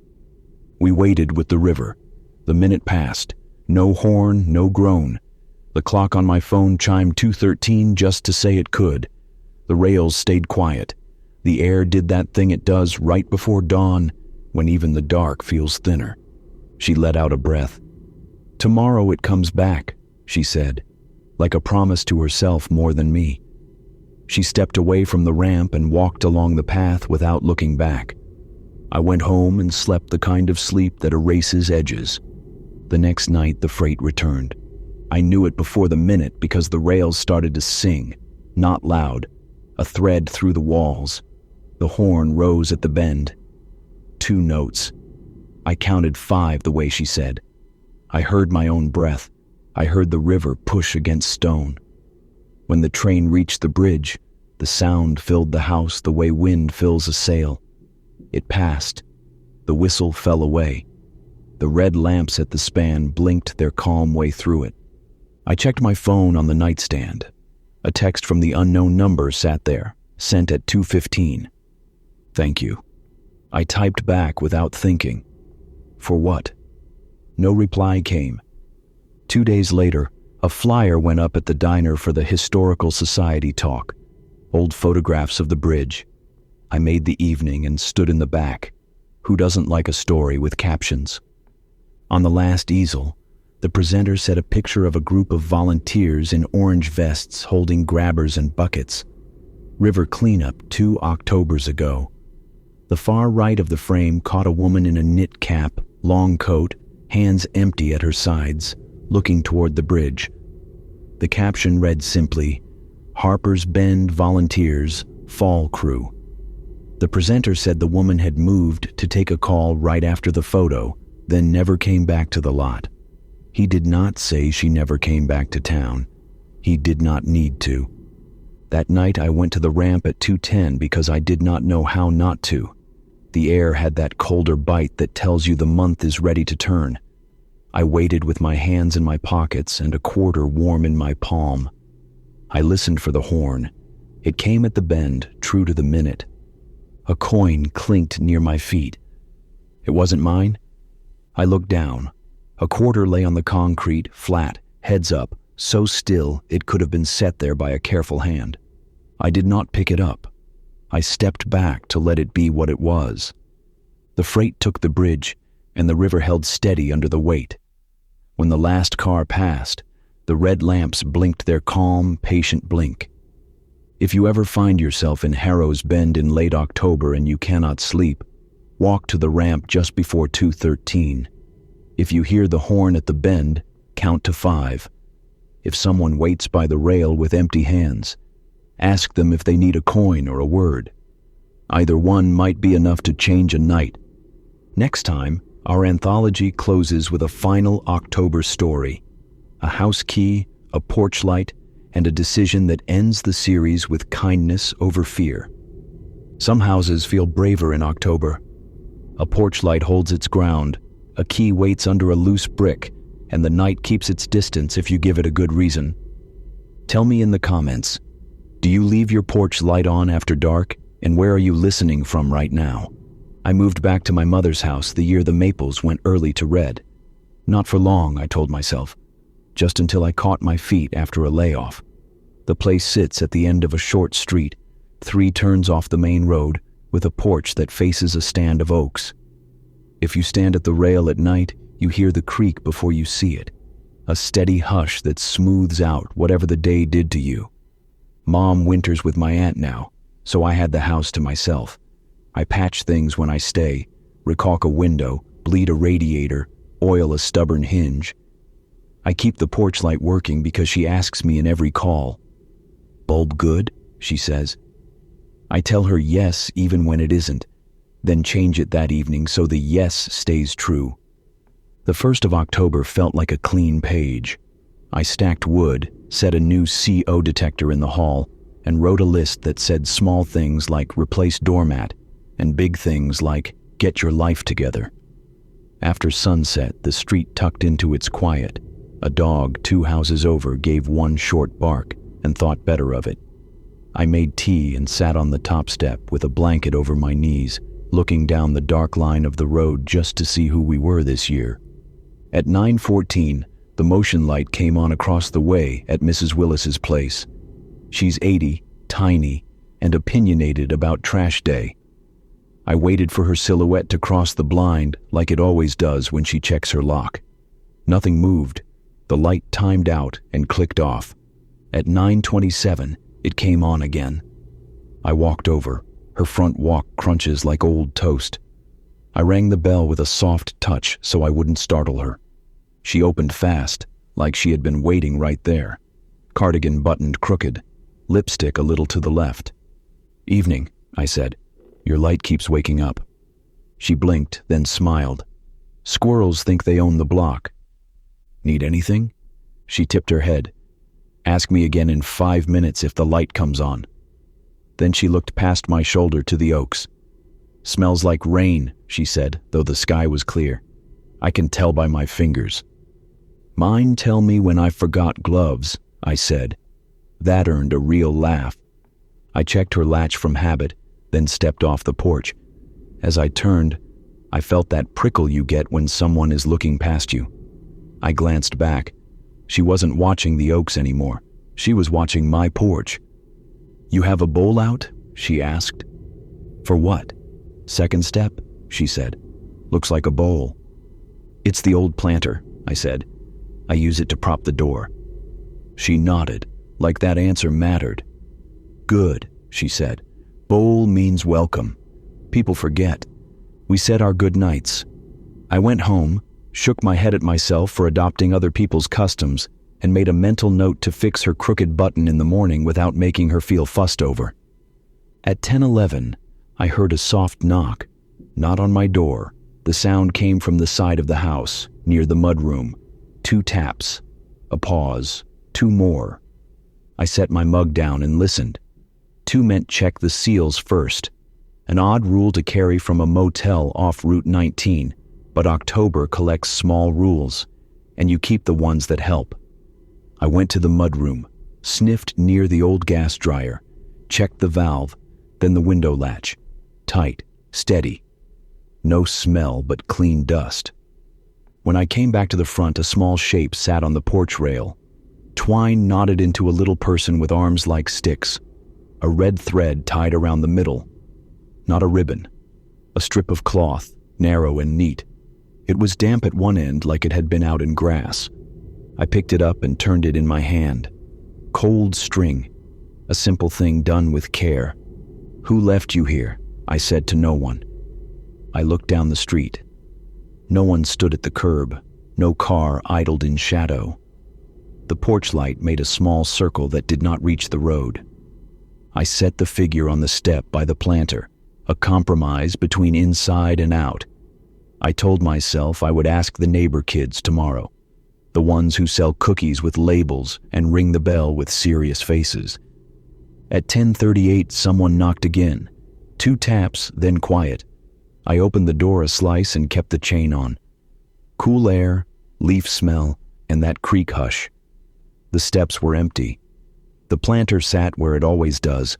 We waited with the river. The minute passed. No horn, no groan. The clock on my phone chimed 2:13 just to say it could. The rails stayed quiet. The air did that thing it does right before dawn, when even the dark feels thinner. She let out a breath. "Tomorrow it comes back," she said, like a promise to herself more than me. She stepped away from the ramp and walked along the path without looking back. I went home and slept the kind of sleep that erases edges. The next night the freight returned. I knew it before the minute because the rails started to sing, not loud, a thread through the walls. The horn rose at the bend. 2 notes. I counted 5 the way she said. I heard my own breath. I heard the river push against stone. When the train reached the bridge, the sound filled the house the way wind fills a sail. It passed. The whistle fell away. The red lamps at the span blinked their calm way through it. I checked my phone on the nightstand. A text from the unknown number sat there, sent at 2:15. "Thank you." I typed back without thinking. For what? No reply came. 2 days later, a flyer went up at the diner for the Historical Society talk. Old photographs of the bridge. I made the evening and stood in the back. Who doesn't like a story with captions? On the last easel, the presenter said a picture of a group of volunteers in orange vests holding grabbers and buckets. River cleanup 2 Octobers ago. The far right of the frame caught a woman in a knit cap, long coat, hands empty at her sides, looking toward the bridge. The caption read simply, "Harper's Bend Volunteers, Fall Crew." The presenter said the woman had moved to take a call right after the photo, then never came back to the lot. He did not say she never came back to town. He did not need to. That night I went to the ramp at 2:10 because I did not know how not to. The air had that colder bite that tells you the month is ready to turn. I waited with my hands in my pockets and a quarter warm in my palm. I listened for the horn. It came at the bend, true to the minute. A coin clinked near my feet. It wasn't mine? I looked down. A quarter lay on the concrete, flat, heads up, so still it could have been set there by a careful hand. I did not pick it up. I stepped back to let it be what it was. The freight took the bridge, and the river held steady under the weight. When the last car passed, the red lamps blinked their calm, patient blink. If you ever find yourself in Harrow's Bend in late October and you cannot sleep, walk to the ramp just before 2:13. If you hear the horn at the bend, count to 5. If someone waits by the rail with empty hands, ask them if they need a coin or a word. Either one might be enough to change a night. Next time, our anthology closes with a final October story, a house key, a porch light, and a decision that ends the series with kindness over fear. Some houses feel braver in October. A porch light holds its ground, a key waits under a loose brick, and the night keeps its distance if you give it a good reason. Tell me in the comments, do you leave your porch light on after dark, and where are you listening from right now? I moved back to my mother's house the year the maples went early to red. Not for long, I told myself, just until I caught my feet after a layoff. The place sits at the end of a short street, 3 turns off the main road, with a porch that faces a stand of oaks. If you stand at the rail at night, you hear the creak before you see it, a steady hush that smooths out whatever the day did to you. Mom winters with my aunt now, so I had the house to myself. I patch things when I stay, recaulk a window, bleed a radiator, oil a stubborn hinge. I keep the porch light working because she asks me in every call. "Bulb good?" she says. I tell her yes even when it isn't, then change it that evening so the yes stays true. The 1st of October felt like a clean page. I stacked wood, set a new CO detector in the hall, and wrote a list that said small things like replace doormat and big things like get your life together. After sunset, the street tucked into its quiet. A dog 2 houses over gave one short bark and thought better of it. I made tea and sat on the top step with a blanket over my knees, looking down the dark line of the road just to see who we were this year. At 9:14, the motion light came on across the way at Mrs. Willis's place. She's 80, tiny, and opinionated about trash day. I waited for her silhouette to cross the blind like it always does when she checks her lock. Nothing moved. The light timed out and clicked off. At 9:27, it came on again. I walked over. Her front walk crunches like old toast. I rang the bell with a soft touch so I wouldn't startle her. She opened fast, like she had been waiting right there. Cardigan buttoned crooked, lipstick a little to the left. "Evening," I said. "Your light keeps waking up." She blinked, then smiled. "Squirrels think they own the block." "Need anything?" She tipped her head. "Ask me again in 5 minutes if the light comes on." Then she looked past my shoulder to the oaks. "Smells like rain," she said, though the sky was clear. "I can tell by my fingers." "Mine tell me when I forgot gloves," I said. That earned a real laugh. I checked her latch from habit, then stepped off the porch. As I turned, I felt that prickle you get when someone is looking past you. I glanced back. She wasn't watching the oaks anymore. She was watching my porch. "You have a bowl out?" she asked. "For what?" "Second step," she said. "Looks like a bowl." "It's the old planter," I said. "I use it to prop the door." She nodded, like that answer mattered. "Good," she said. "Bowl means welcome. People forget." We said our good nights. I went home, shook my head at myself for adopting other people's customs, and made a mental note to fix her crooked button in the morning without making her feel fussed over. At 10:11, I heard a soft knock. Not on my door. The sound came from the side of the house, near the mudroom. 2 taps. A pause. 2 more. I set my mug down and listened. 2 meant check the seals first. An odd rule to carry from a motel off Route 19, but October collects small rules, and you keep the ones that help. I went to the mudroom, sniffed near the old gas dryer, checked the valve, then the window latch. tight, steady. No smell but clean dust. When I came back to the front, a small shape sat on the porch rail. Twine knotted into a little person with arms like sticks. A red thread tied around the middle. Not a ribbon. A strip of cloth, narrow and neat. It was damp at one end like it had been out in grass. I picked it up and turned it in my hand. Cold string. A simple thing done with care. "Who left you here?" I said to no one. I looked down the street. No one stood at the curb. No car idled in shadow. The porch light made a small circle that did not reach the road. I set the figure on the step by the planter, a compromise between inside and out. I told myself I would ask the neighbor kids tomorrow, the ones who sell cookies with labels and ring the bell with serious faces. At 10:38, someone knocked again. 2 taps, then quiet. I opened the door a slice and kept the chain on. Cool air, leaf smell, and that creek hush. The steps were empty. The planter sat where it always does,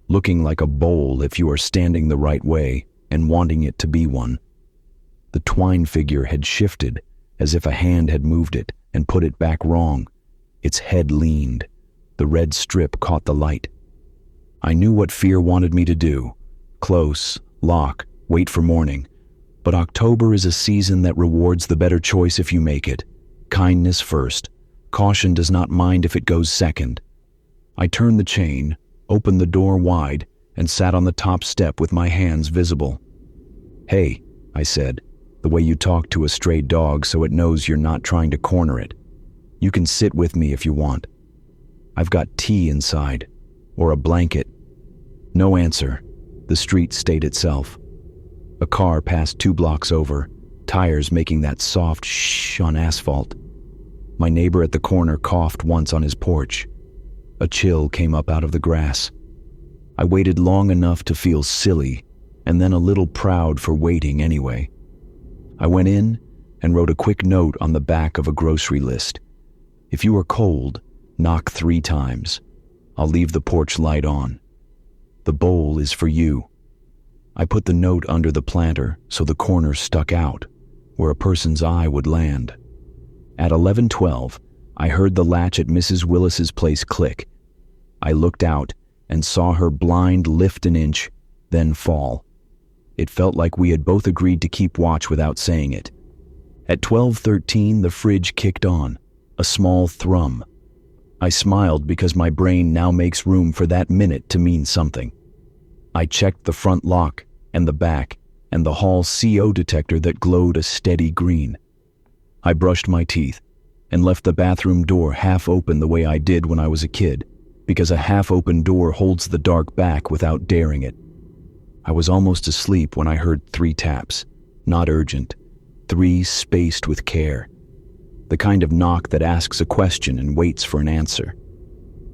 looking like a bowl if you are standing the right way and wanting it to be one. The twine figure had shifted, as if a hand had moved it and put it back wrong. Its head leaned. The red strip caught the light. I knew what fear wanted me to do. Close, lock, wait for morning. But October is a season that rewards the better choice if you make it. Kindness first. Caution does not mind if it goes second. I turned the chain, opened the door wide, and sat on the top step with my hands visible. "Hey," I said, the way you talk to a stray dog so it knows you're not trying to corner it. "You can sit with me if you want. I've got tea inside, or a blanket." No answer. The street stayed itself. A car passed 2 blocks over, tires making that soft shh on asphalt. My neighbor at the corner coughed once on his porch. A chill came up out of the grass. I waited long enough to feel silly, and then a little proud for waiting anyway. I went in and wrote a quick note on the back of a grocery list. "If you are cold, knock 3 times. I'll leave the porch light on. The bowl is for you." I put the note under the planter so the corner stuck out, where a person's eye would land. At 11:12, I heard the latch at Mrs. Willis's place click. I looked out and saw her blind lift an inch, then fall. It felt like we had both agreed to keep watch without saying it. At 12:13, the fridge kicked on, a small thrum. I smiled because my brain now makes room for that minute to mean something. I checked the front lock and the back and the hall CO detector that glowed a steady green. I brushed my teeth and left the bathroom door half open the way I did when I was a kid, because a half-open door holds the dark back without daring it. I was almost asleep when I heard 3 taps, not urgent, 3 spaced with care. The kind of knock that asks a question and waits for an answer.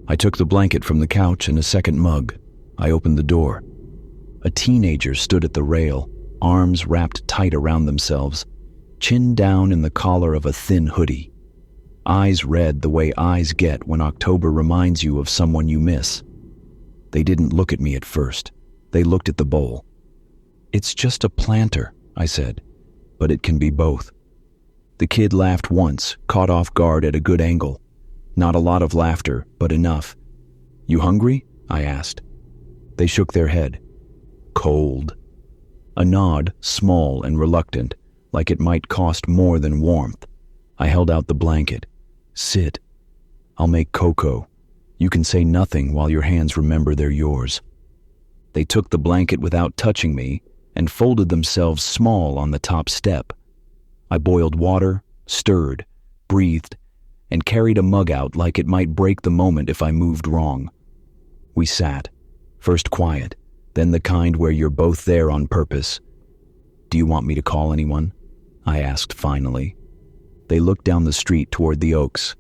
I took the blanket from the couch and a second mug. I opened the door. A teenager stood at the rail, arms wrapped tight around themselves, chin down in the collar of a thin hoodie. Eyes red the way eyes get when October reminds you of someone you miss. They didn't look at me at first. They looked at the bowl. "It's just a planter," I said, "but it can be both." The kid laughed once, caught off guard at a good angle. Not a lot of laughter, but enough. "You hungry?" I asked. They shook their head. "Cold." A nod, small and reluctant, like it might cost more than warmth. I held out the blanket. "Sit. I'll make cocoa. You can say nothing while your hands remember they're yours." They took the blanket without touching me and folded themselves small on the top step. I boiled water, stirred, breathed, and carried a mug out like it might break the moment if I moved wrong. We sat, first quiet, then the kind where you're both there on purpose. "Do you want me to call anyone?" I asked finally. They looked down the street toward the oaks.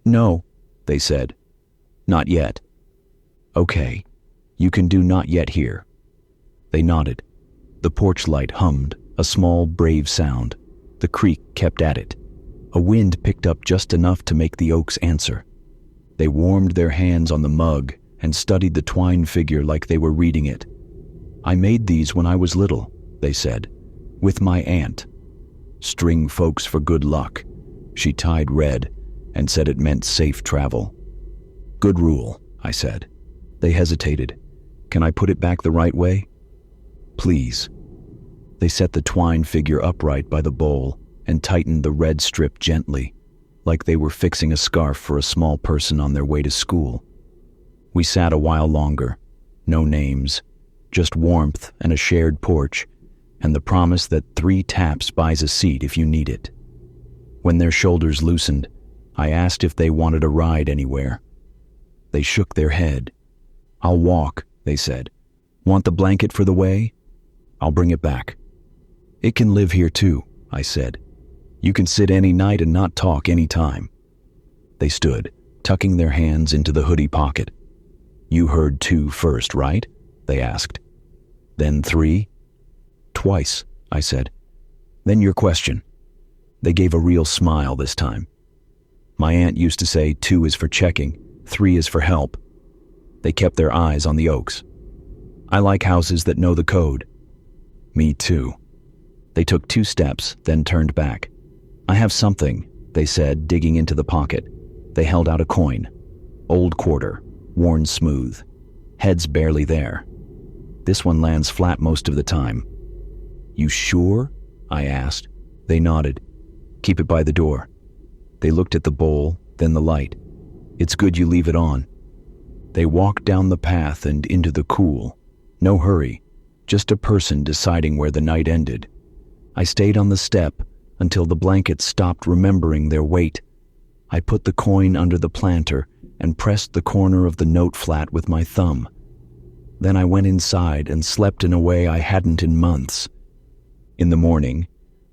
"No," they said. "Not yet." "Okay, you can do not yet here." They nodded. The porch light hummed, a small, brave sound. The creek kept at it. A wind picked up just enough to make the oaks answer. They warmed their hands on the mug and studied the twine figure like they were reading it. I made these when I was little, they said, with my aunt. String folks for good luck. She tied red and said it meant safe travel. Good rule, I said. They hesitated. Can I put it back the right way? Please. They set the twine figure upright by the bowl and tightened the red strip gently, like they were fixing a scarf for a small person on their way to school. We sat a while longer. No names, just warmth and a shared porch, and the promise that 3 taps buys a seat if you need it. When their shoulders loosened, I asked if they wanted a ride anywhere. They shook their head. I'll walk, they said. Want the blanket for the way? I'll bring it back. It can live here too, I said. You can sit any night and not talk any time. They stood, tucking their hands into the hoodie pocket. You heard 2 first, right? They asked. Then 3? Twice, I said. Then your question. They gave a real smile this time. My aunt used to say 2 is for checking, 3 is for help. They kept their eyes on the oaks. I like houses that know the code. Me too. They took 2 steps, then turned back. I have something, they said, digging into the pocket. They held out a coin. Old quarter, worn smooth. Head's barely there. This one lands flat most of the time. You sure? I asked. They nodded. Keep it by the door. They looked at the bowl, then the light. It's good you leave it on. They walked down the path and into the cool. No hurry, just a person deciding where the night ended. I stayed on the step until the blankets stopped remembering their weight. I put the coin under the planter and pressed the corner of the note flat with my thumb. Then I went inside and slept in a way I hadn't in months. In the morning,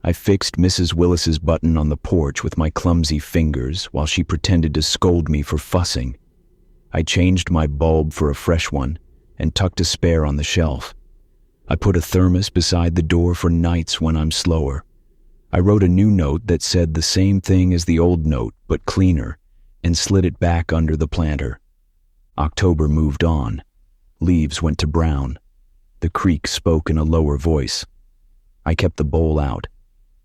I fixed Mrs. Willis's button on the porch with my clumsy fingers while she pretended to scold me for fussing. I changed my bulb for a fresh one and tucked a spare on the shelf. I put a thermos beside the door for nights when I'm slower. I wrote a new note that said the same thing as the old note, but cleaner, and slid it back under the planter. October moved on. Leaves went to brown. The creek spoke in a lower voice. I kept the bowl out.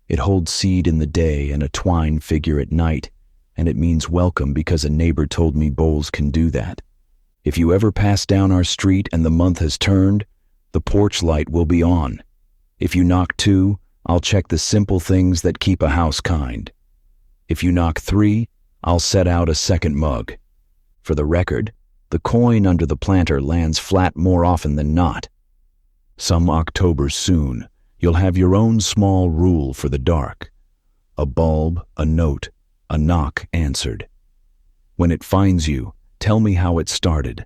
It holds seed in the day and a twine figure at night, and it means welcome because a neighbor told me bowls can do that. If you ever pass down our street and the month has turned, the porch light will be on. If you knock 2, I'll check the simple things that keep a house kind. If you knock 3, I'll set out a second mug. For the record, the coin under the planter lands flat more often than not. Some Octobers soon, you'll have your own small rule for the dark. A bulb, a note, a knock answered. When it finds you, tell me how it started.